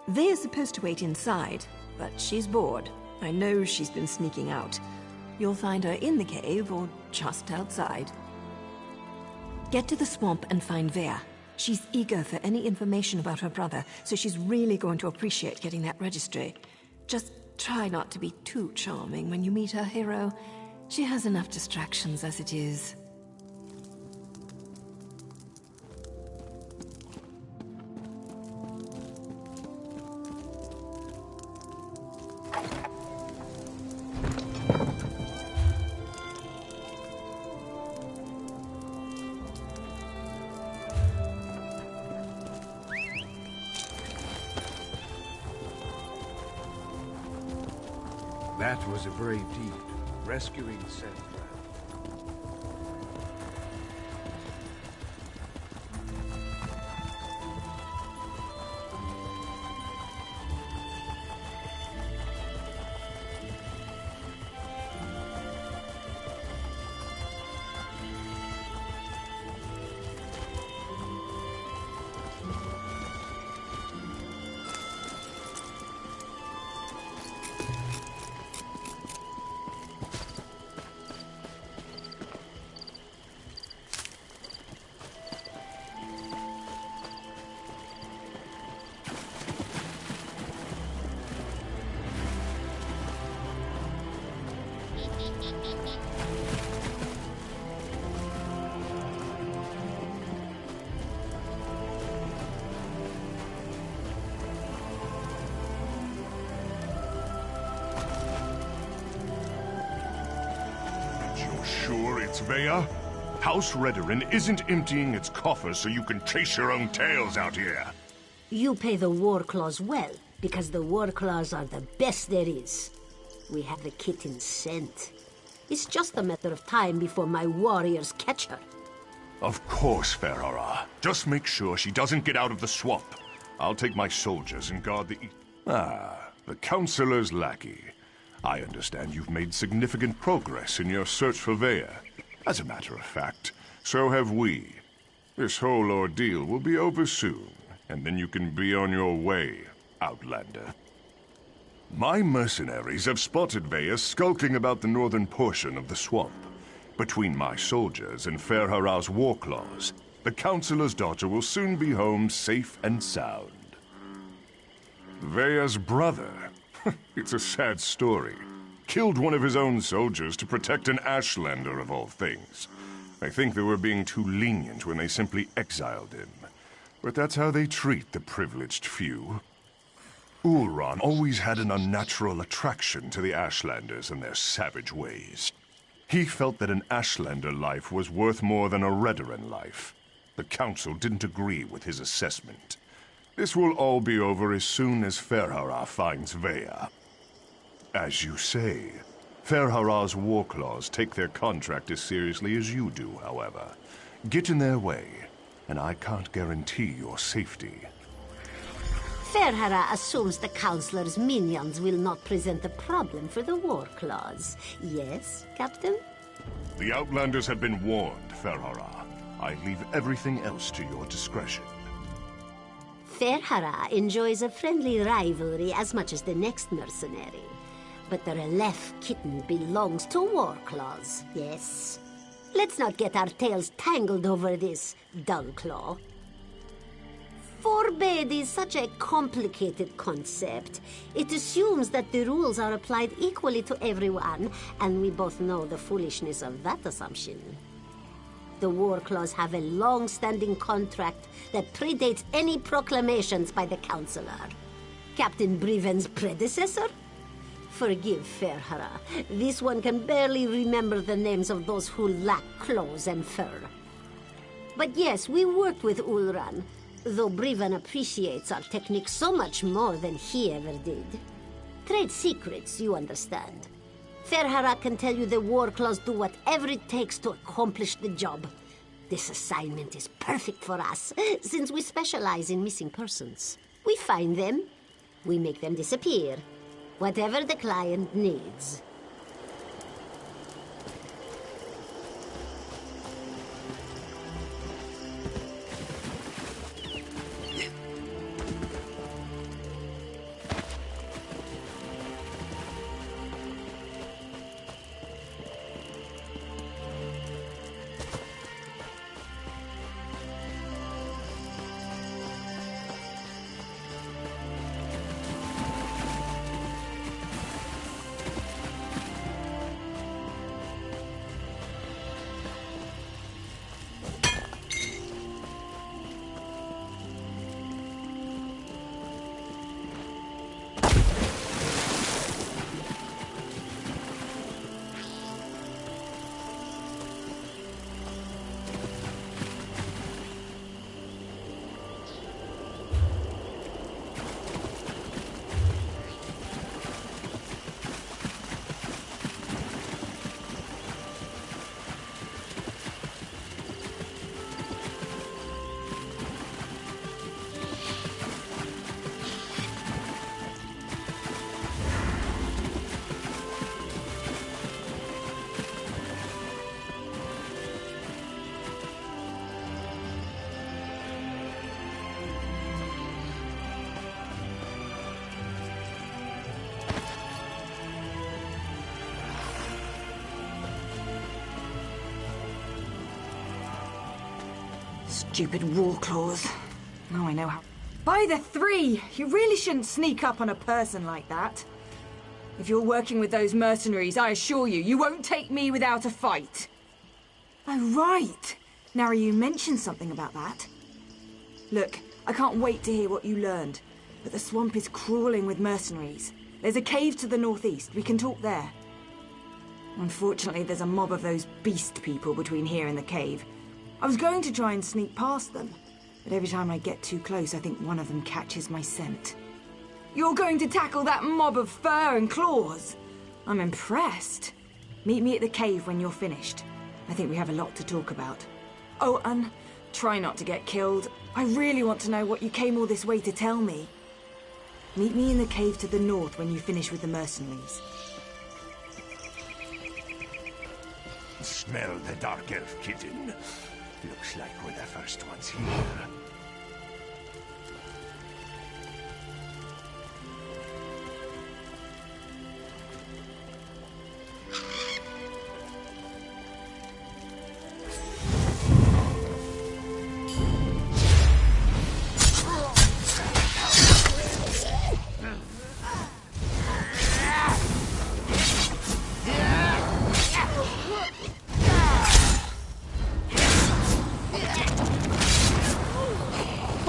Vea's supposed to wait inside, but she's bored. I know she's been sneaking out. You'll find her in the cave or just outside. Get to the swamp and find Vea. She's eager for any information about her brother, so she's really going to appreciate getting that registry. Just try not to be too charming when you meet her hero. She has enough distractions as it is. That was a brave deed, rescuing Seth. Sure it's Vea? House Redoran isn't emptying its coffers so you can chase your own tails out here. You pay the war claws well, because the war claws are the best there is. We have the kitten scent. It's just a matter of time before my warriors catch her. Of course, Ferrara. Just make sure she doesn't get out of the swamp. I'll take my soldiers and guard the... the Counselor's lackey. I understand you've made significant progress in your search for Vea. As a matter of fact, so have we. This whole ordeal will be over soon, and then you can be on your way, Outlander. My mercenaries have spotted Vea skulking about the northern portion of the swamp. Between my soldiers and Ferhara's war claws, the Counselor's daughter will soon be home safe and sound. Vea's brother. It's a sad story. Killed one of his own soldiers to protect an Ashlander of all things. I think they were being too lenient when they simply exiled him. But that's how they treat the privileged few. Ulran always had an unnatural attraction to the Ashlanders and their savage ways. He felt that an Ashlander life was worth more than a Redoran life. The Council didn't agree with his assessment. This will all be over as soon as Ferhara finds Veya. As you say, Ferhara's war claws take their contract as seriously as you do, however. Get in their way, and I can't guarantee your safety. Ferhara assumes the Councilor's minions will not present a problem for the war clause. Yes, Captain? The Outlanders have been warned, Ferhara. I leave everything else to your discretion. Ferhara enjoys a friendly rivalry as much as the next mercenary. But the Relef kitten belongs to Warclaws, yes? Let's not get our tails tangled over this, Dullclaw. Forbade is such a complicated concept. It assumes that the rules are applied equally to everyone, and we both know the foolishness of that assumption. The Warclaws have a long-standing contract that predates any proclamations by the Councilor. Captain Briven's predecessor? Forgive Ferhara. This one can barely remember the names of those who lack claws and fur. But yes, we worked with Ulran, though Briven appreciates our technique so much more than he ever did. Trade secrets, you understand. Ferhara can tell you the Warclaws do whatever it takes to accomplish the job. This assignment is perfect for us, since we specialize in missing persons. We find them, we make them disappear. Whatever the client needs. Stupid Warclaws. Now I know how. By the three! You really shouldn't sneak up on a person like that. If you're working with those mercenaries, I assure you, you won't take me without a fight. Oh, right. Now you mentioned something about that. Look, I can't wait to hear what you learned. But the swamp is crawling with mercenaries. There's a cave to the northeast. We can talk there. Unfortunately, there's a mob of those beast people between here and the cave. I was going to try and sneak past them, but every time I get too close, I think one of them catches my scent. You're going to tackle that mob of fur and claws? I'm impressed. Meet me at the cave when you're finished. I think we have a lot to talk about. Oh, and try not to get killed. I really want to know what you came all this way to tell me. Meet me in the cave to the north when you finish with the mercenaries. Smell the dark elf kitten. Looks like we're the first ones here.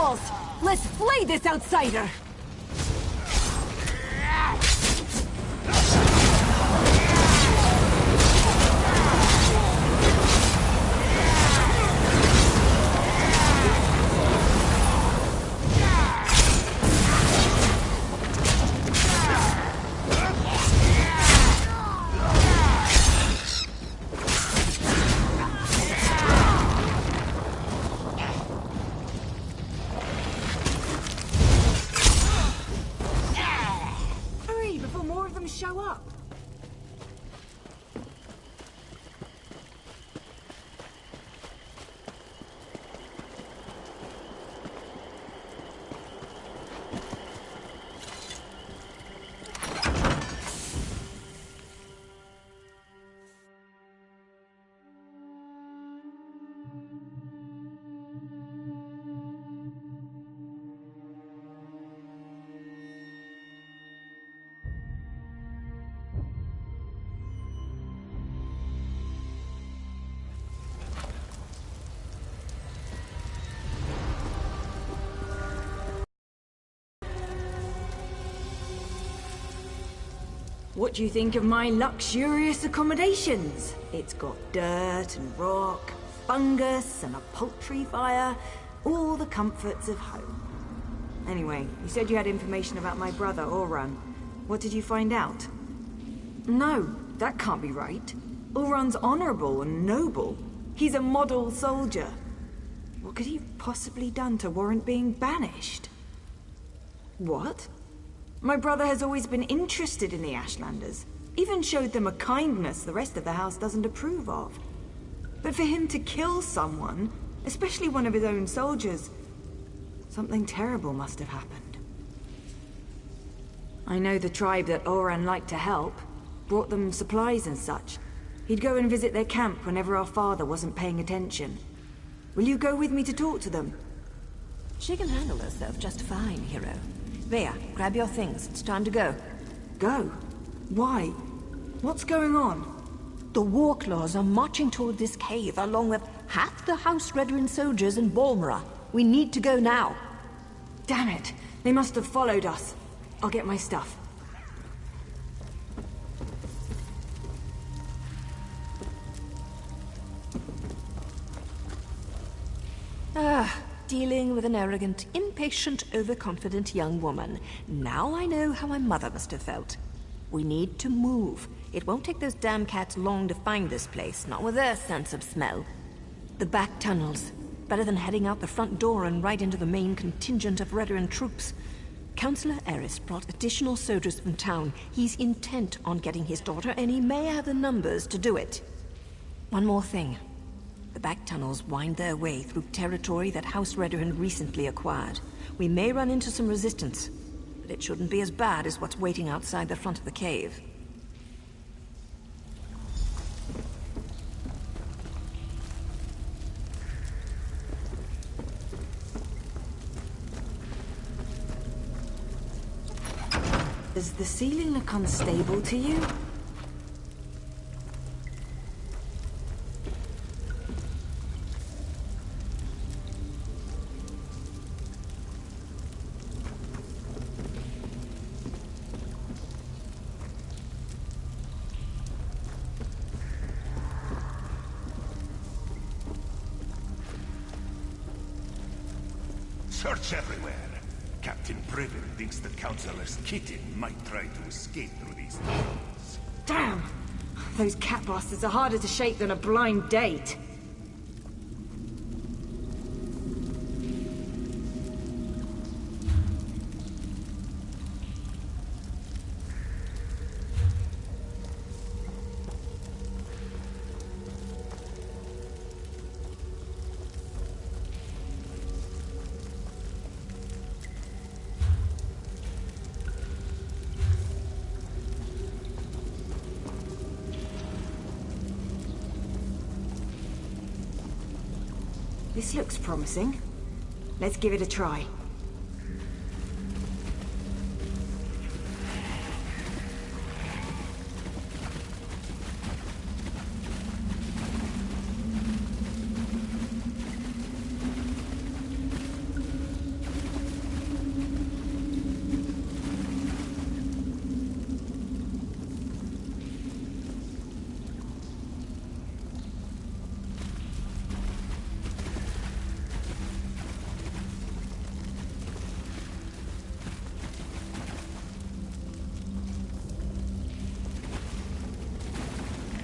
walls! Let's flay this outsider! Show up. What do you think of my luxurious accommodations? It's got dirt and rock, fungus and a poultry fire, all the comforts of home. Anyway, you said you had information about my brother, Oran. What did you find out? No, that can't be right. Oran's honorable and noble. He's a model soldier. What could he have possibly done to warrant being banished? What? My brother has always been interested in the Ashlanders. Even showed them a kindness the rest of the house doesn't approve of. But for him to kill someone, especially one of his own soldiers, something terrible must have happened. I know the tribe that Oran liked to help, brought them supplies and such. He'd go and visit their camp whenever our father wasn't paying attention. Will you go with me to talk to them? She can handle herself just fine, hero. Vea, grab your things. It's time to go. Go? Why? What's going on? The Warclaws are marching toward this cave along with half the House Redrin soldiers in Balmora. We need to go now. Damn it! They must have followed us. I'll get my stuff. Dealing with an arrogant, impatient, overconfident young woman. Now I know how my mother must have felt. We need to move. It won't take those damn cats long to find this place, not with their sense of smell. The back tunnels. Better than heading out the front door and right into the main contingent of Redrin troops. Councillor Eris brought additional soldiers from town. He's intent on getting his daughter, and he may have the numbers to do it. One more thing. The back tunnels wind their way through territory that House Redrin recently acquired. We may run into some resistance, but it shouldn't be as bad as what's waiting outside the front of the cave. Does the ceiling look unstable to you? Search everywhere. Captain Priven thinks that Councillor's kitten might try to escape through these tunnels. Damn! Those cat bastards are harder to shake than a blind date. This looks promising. Let's give it a try.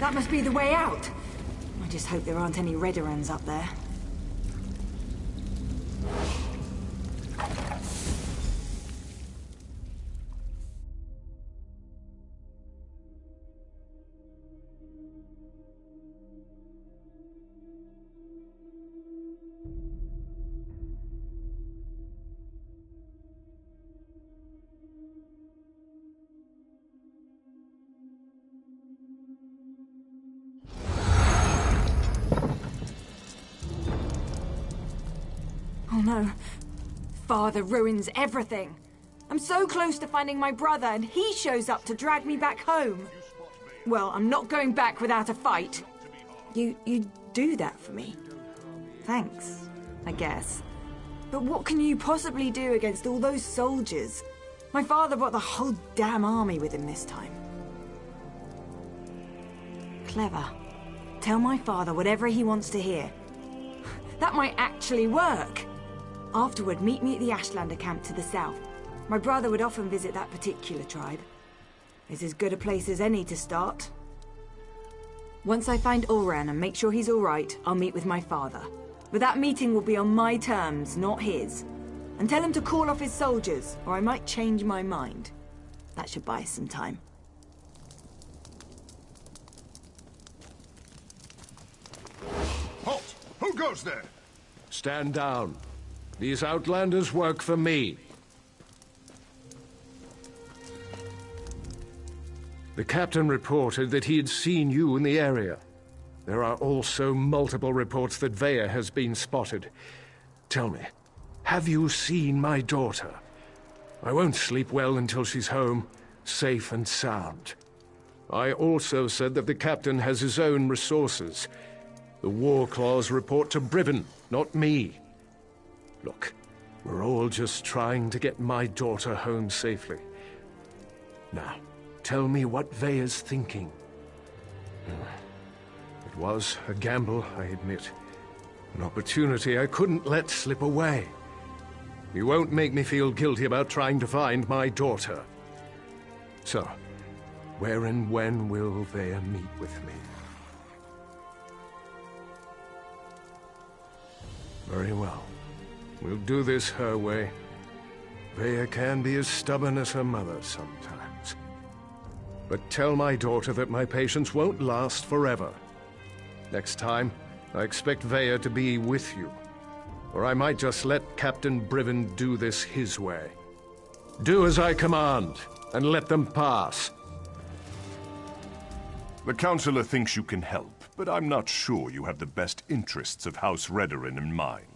That must be the way out. I just hope there aren't any Redderans up there. Oh no. Father ruins everything. I'm so close to finding my brother, and he shows up to drag me back home. Well, I'm not going back without a fight. You do that for me. Thanks, I guess. But what can you possibly do against all those soldiers? My father brought the whole damn army with him this time. Clever. Tell my father whatever he wants to hear. That might actually work. Afterward, meet me at the Ashlander camp to the south. My brother would often visit that particular tribe. It's as good a place as any to start. Once I find Ulran and make sure he's all right, I'll meet with my father. But that meeting will be on my terms, not his. And tell him to call off his soldiers, or I might change my mind. That should buy us some time. Halt! Who goes there? Stand down. These Outlanders work for me. The captain reported that he had seen you in the area. There are also multiple reports that Veya has been spotted. Tell me, have you seen my daughter? I won't sleep well until she's home, safe and sound. I also said that the captain has his own resources. The War Claws report to Briven, not me. Look, we're all just trying to get my daughter home safely. Now, tell me what Veya's thinking. It was a gamble, I admit. An opportunity I couldn't let slip away. You won't make me feel guilty about trying to find my daughter. So, where and when will Veya meet with me? Very well. We'll do this her way. Veya can be as stubborn as her mother sometimes. But tell my daughter that my patience won't last forever. Next time, I expect Veya to be with you. Or I might just let Captain Briven do this his way. Do as I command, and let them pass. The Counselor thinks you can help, but I'm not sure you have the best interests of House Redoran in mind.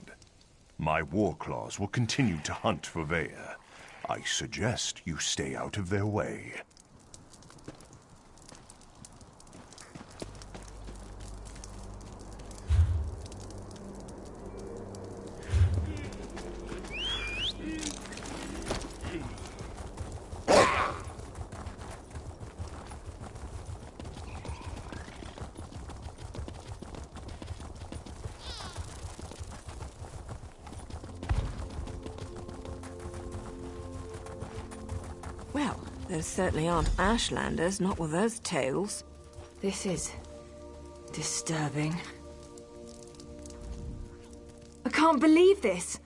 My War Claws will continue to hunt for Veya. I suggest you stay out of their way. Well, there certainly aren't Ashlanders, not with those tales. This is disturbing. I can't believe this.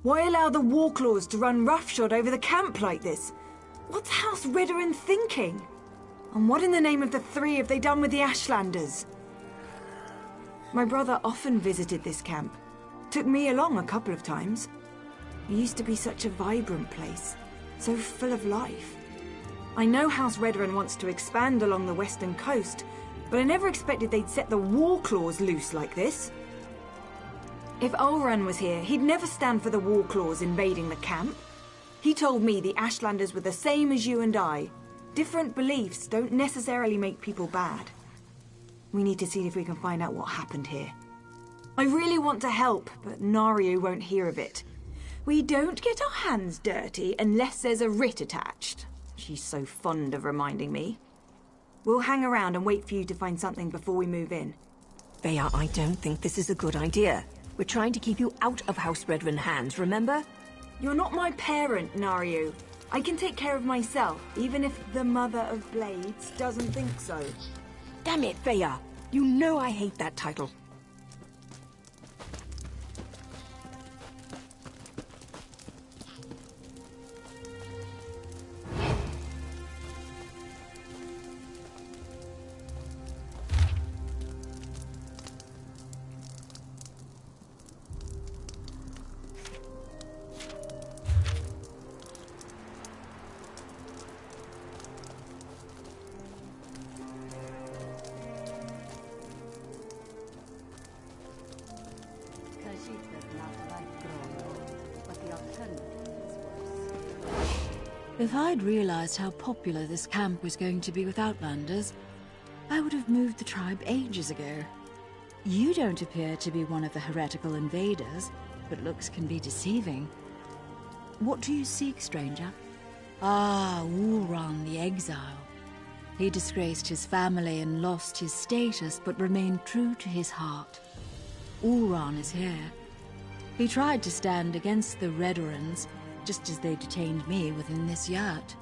Why allow the War Claws to run roughshod over the camp like this? What's House Redoran thinking? And what in the name of the three have they done with the Ashlanders? My brother often visited this camp. Took me along a couple of times. It used to be such a vibrant place, so full of life. I know House Redoran wants to expand along the western coast, but I never expected they'd set the War Claws loose like this. If Ulran was here, he'd never stand for the War Claws invading the camp. He told me the Ashlanders were the same as you and I. Different beliefs don't necessarily make people bad. We need to see if we can find out what happened here. I really want to help, but Naryu won't hear of it. We don't get our hands dirty unless there's a writ attached. She's so fond of reminding me. We'll hang around and wait for you to find something before we move in. Veya, I don't think this is a good idea. We're trying to keep you out of House Redoran hands, remember? You're not my parent, Naryu. I can take care of myself, even if the Mother of Blades doesn't think so. Damn it, Veya. You know I hate that title. If I'd realized how popular this camp was going to be with Outlanders, I would have moved the tribe ages ago. You don't appear to be one of the heretical invaders, but looks can be deceiving. What do you seek, stranger? Ah, Ulran the Exile. He disgraced his family and lost his status, but remained true to his heart. Ulran is here. He tried to stand against the Redorans, just as they detained me within this yurt.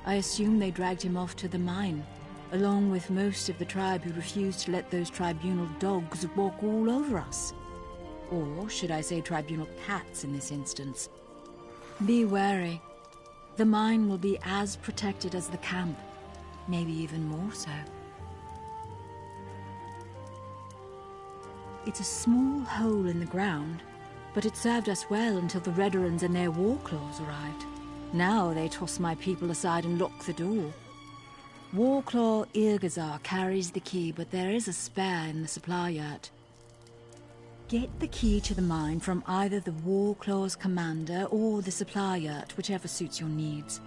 I assume they dragged him off to the mine, along with most of the tribe who refused to let those tribunal dogs walk all over us. Or should I say tribunal cats in this instance? Be wary. The mine will be as protected as the camp, maybe even more so. It's a small hole in the ground, but it served us well until the Redorans and their war claws arrived. Now they toss my people aside and lock the door. Warclaw Irgazar carries the key, but there is a spare in the supply yurt. Get the key to the mine from either the Warclaw's commander or the supply yurt, whichever suits your needs.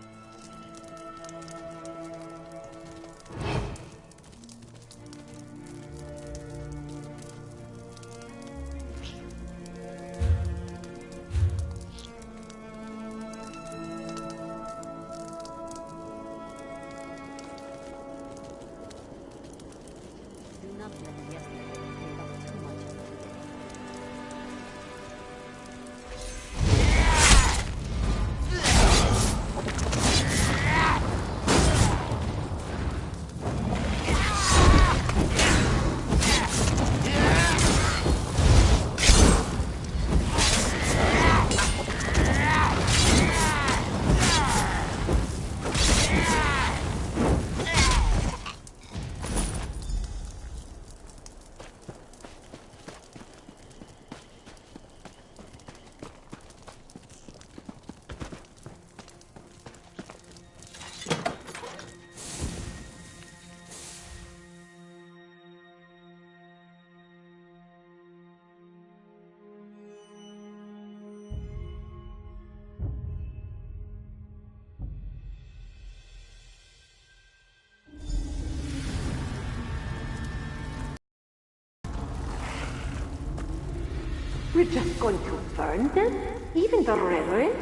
We're just going to burn them? Even the Reverend?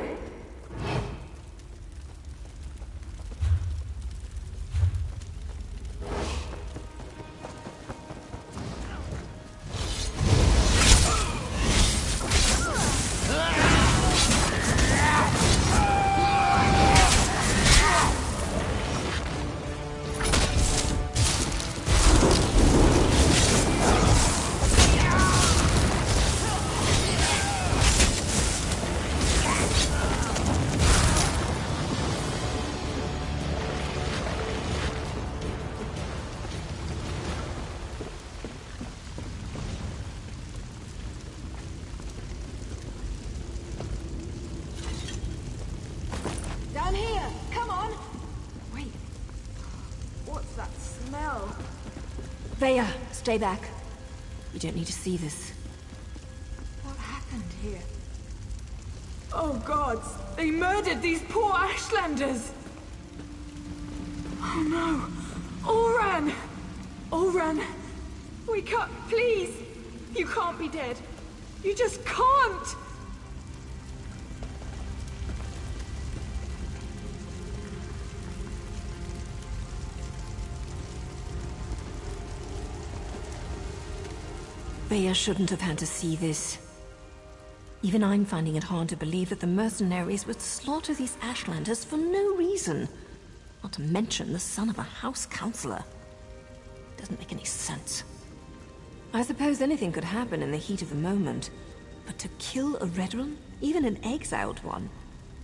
Down here! Come on! Wait. What's that smell? Veya, stay back. You don't need to see this. What happened here? Oh gods! They murdered these poor Ashlanders! Oh no! Ulran! Ulran! Wake up, please! You can't be dead. You just can't! Veya shouldn't have had to see this. Even I'm finding it hard to believe that the mercenaries would slaughter these Ashlanders for no reason. Not to mention the son of a house counselor. Doesn't make any sense. I suppose anything could happen in the heat of the moment. But to kill a Redrun, even an exiled one,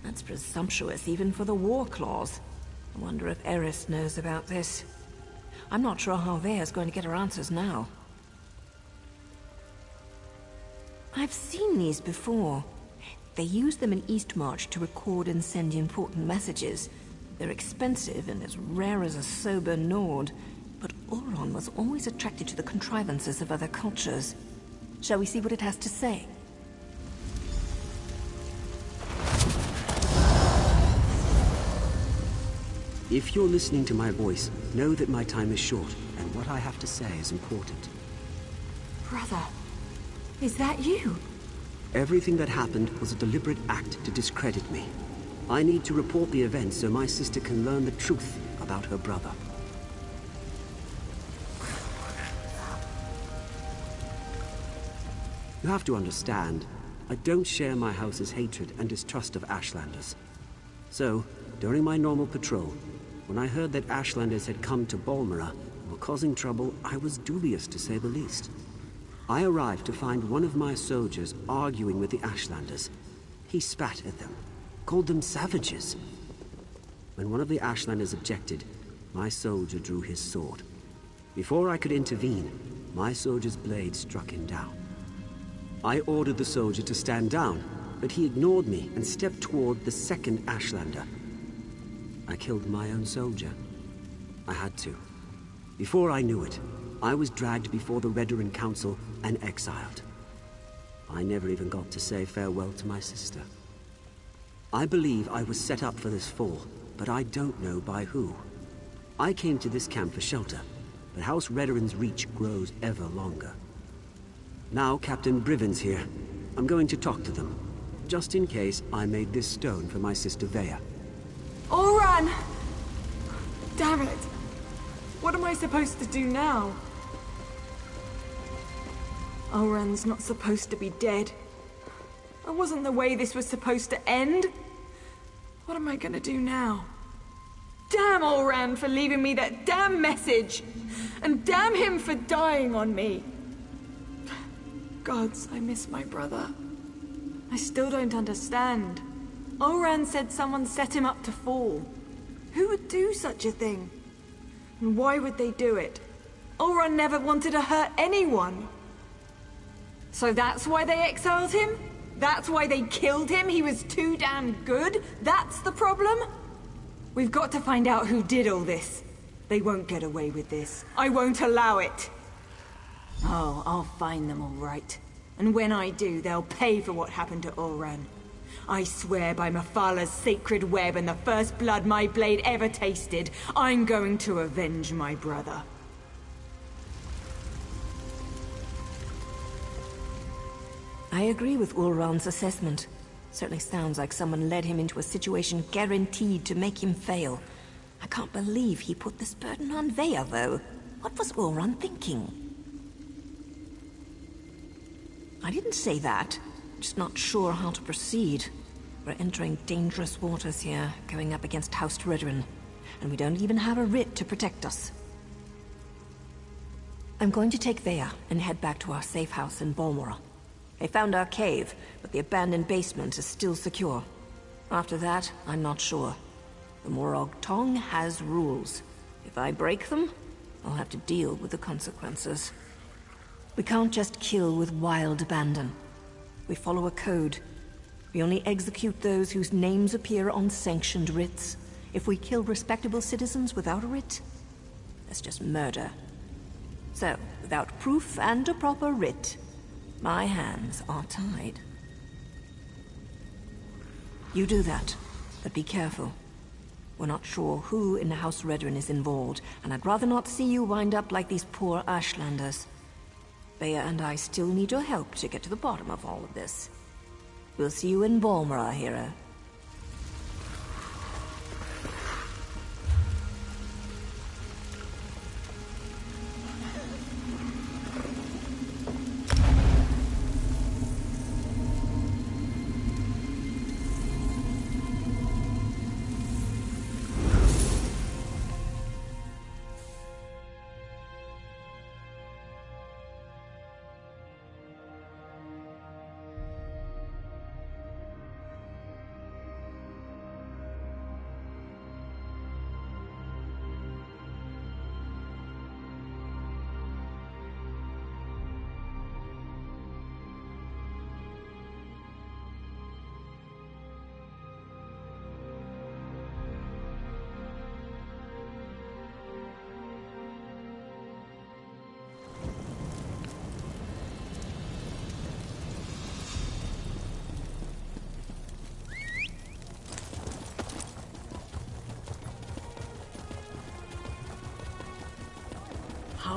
that's presumptuous even for the war clause. I wonder if Eris knows about this. I'm not sure how Vea's going to get her answers now. I've seen these before. They use them in Eastmarch to record and send important messages. They're expensive and as rare as a sober Nord, but Ulron was always attracted to the contrivances of other cultures. Shall we see what it has to say? If you're listening to my voice, know that my time is short, and what I have to say is important. Brother, is that you? Everything that happened was a deliberate act to discredit me. I need to report the events so my sister can learn the truth about her brother. You have to understand, I don't share my house's hatred and distrust of Ashlanders. So, during my normal patrol, when I heard that Ashlanders had come to Balmora and were causing trouble, I was dubious to say the least. I arrived to find one of my soldiers arguing with the Ashlanders. He spat at them, called them savages. When one of the Ashlanders objected, my soldier drew his sword. Before I could intervene, my soldier's blade struck him down. I ordered the soldier to stand down, but he ignored me and stepped toward the second Ashlander. I killed my own soldier. I had to. Before I knew it, I was dragged before the Redoran Council and exiled. I never even got to say farewell to my sister. I believe I was set up for this fall, but I don't know by who. I came to this camp for shelter, but House Redoran's reach grows ever longer. Now Captain Briven's here. I'm going to talk to them, just in case I made this stone for my sister Vea. Ulran! Damn it! What am I supposed to do now? Ulran's not supposed to be dead. That wasn't the way this was supposed to end. What am I gonna do now? Damn Ulran for leaving me that damn message! And damn him for dying on me! Gods, I miss my brother. I still don't understand. Ulran said someone set him up to fall. Who would do such a thing? And why would they do it? Ulran never wanted to hurt anyone. So that's why they exiled him? That's why they killed him? He was too damn good? That's the problem? We've got to find out who did all this. They won't get away with this. I won't allow it. Oh, I'll find them all right. And when I do, they'll pay for what happened to Ulran. I swear by Mafala's sacred web and the first blood my blade ever tasted, I'm going to avenge my brother. I agree with Ulran's assessment. Certainly sounds like someone led him into a situation guaranteed to make him fail. I can't believe he put this burden on Vea, though. What was Ulran thinking? I didn't say that. Just not sure how to proceed. We're entering dangerous waters here, going up against House Redoran, and we don't even have a writ to protect us. I'm going to take Vea and head back to our safe house in Balmora. They found our cave, but the abandoned basement is still secure. After that, I'm not sure. The Morag Tong has rules. If I break them, I'll have to deal with the consequences. We can't just kill with wild abandon. We follow a code. We only execute those whose names appear on sanctioned writs. If we kill respectable citizens without a writ, that's just murder. So, without proof and a proper writ, my hands are tied. You do that, but be careful. We're not sure who in House Redoran is involved, and I'd rather not see you wind up like these poor Ashlanders. Vea and I still need your help to get to the bottom of all of this. We'll see you in Balmora, hero.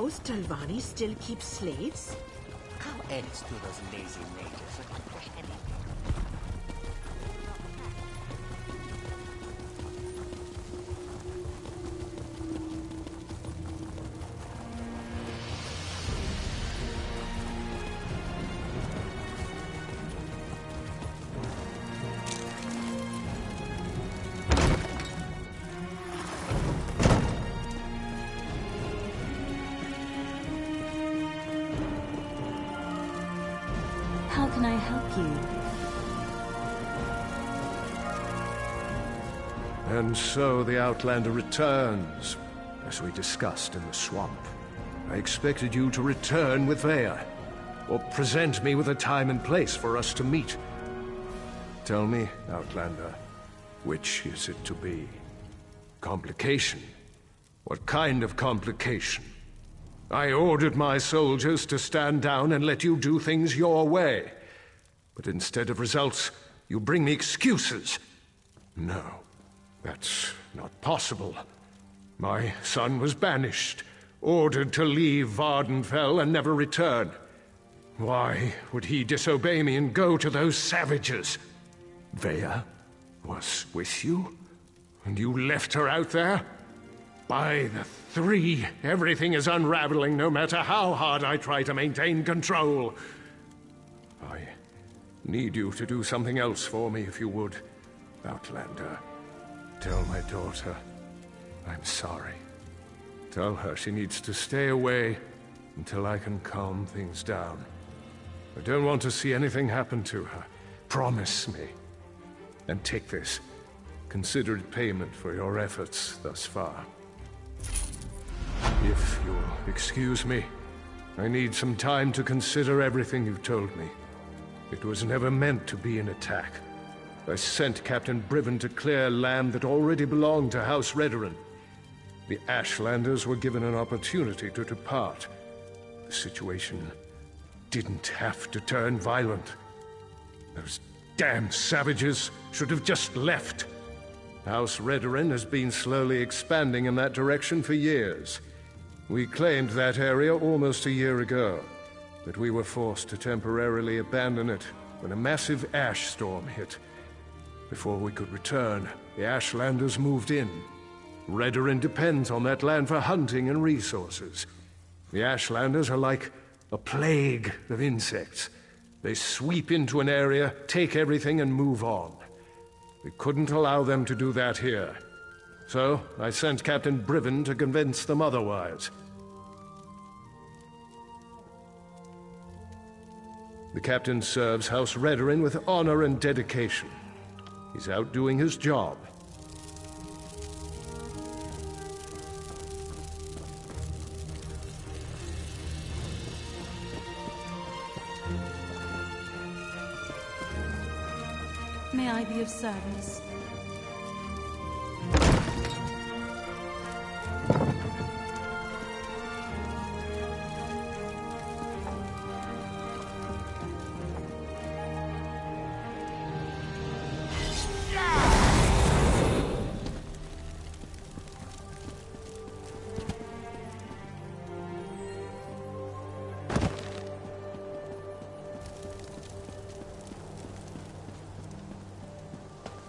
those Telvanni still keep slaves? How else do those lazy natives accomplish anything? How can I help you? And so the Outlander returns, as we discussed in the swamp. I expected you to return with Veya, or present me with a time and place for us to meet. Tell me, Outlander, which is it to be? Complication? What kind of complication? I ordered my soldiers to stand down and let you do things your way. But instead of results, you bring me excuses. No, that's not possible. My son was banished, ordered to leave Vardenfell and never return. Why would he disobey me and go to those savages? Veya was with you? And you left her out there? By the three, everything is unraveling no matter how hard I try to maintain control. I need you to do something else for me, if you would. Outlander, tell my daughter I'm sorry. Tell her she needs to stay away until I can calm things down. I don't want to see anything happen to her. Promise me. And take this. Consider it payment for your efforts thus far. If you'll excuse me, I need some time to consider everything you've told me. It was never meant to be an attack. I sent Captain Briven to clear land that already belonged to House Redoran. The Ashlanders were given an opportunity to depart. The situation didn't have to turn violent. Those damn savages should have just left. House Redoran has been slowly expanding in that direction for years. We claimed that area almost a year ago, but we were forced to temporarily abandon it when a massive ash storm hit. Before we could return, the Ashlanders moved in. Redoran depends on that land for hunting and resources. The Ashlanders are like a plague of insects. They sweep into an area, take everything, and move on. We couldn't allow them to do that here. So, I sent Captain Briven to convince them otherwise. The captain serves House Redoran with honor and dedication. He's out doing his job. May I be of service?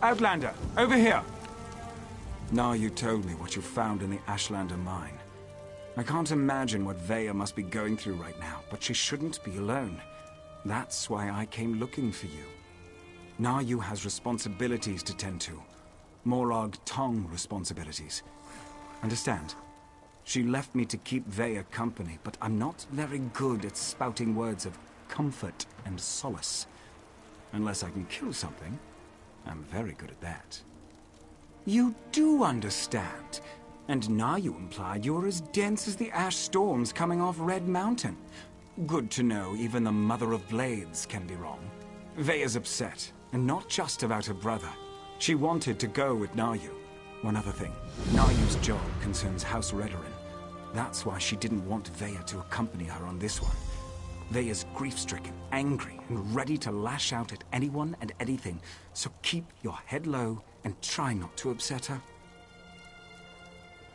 Outlander, over here! Now you told me what you found in the Ashlander mine. I can't imagine what Veya must be going through right now, but she shouldn't be alone. That's why I came looking for you. Nayu has responsibilities to tend to. Morag Tong responsibilities. Understand? She left me to keep Veya company, but I'm not very good at spouting words of comfort and solace. Unless I can kill something, I'm very good at that. You do understand. And now you implied you're as dense as the ash storms coming off Red Mountain. Good to know even the Mother of Blades can be wrong. Veya's upset, and not just about her brother. She wanted to go with Nayu. One other thing. Nayu's job concerns House Redoran. That's why she didn't want Veya to accompany her on this one. Veya's grief-stricken, angry, and ready to lash out at anyone and anything. So keep your head low and try not to upset her.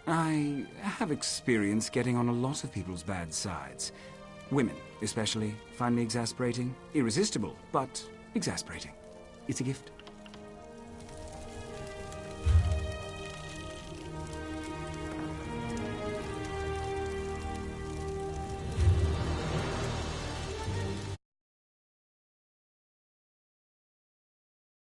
I have experience getting on a lot of people's bad sides. Women, especially, find me exasperating. Irresistible, but exasperating. It's a gift.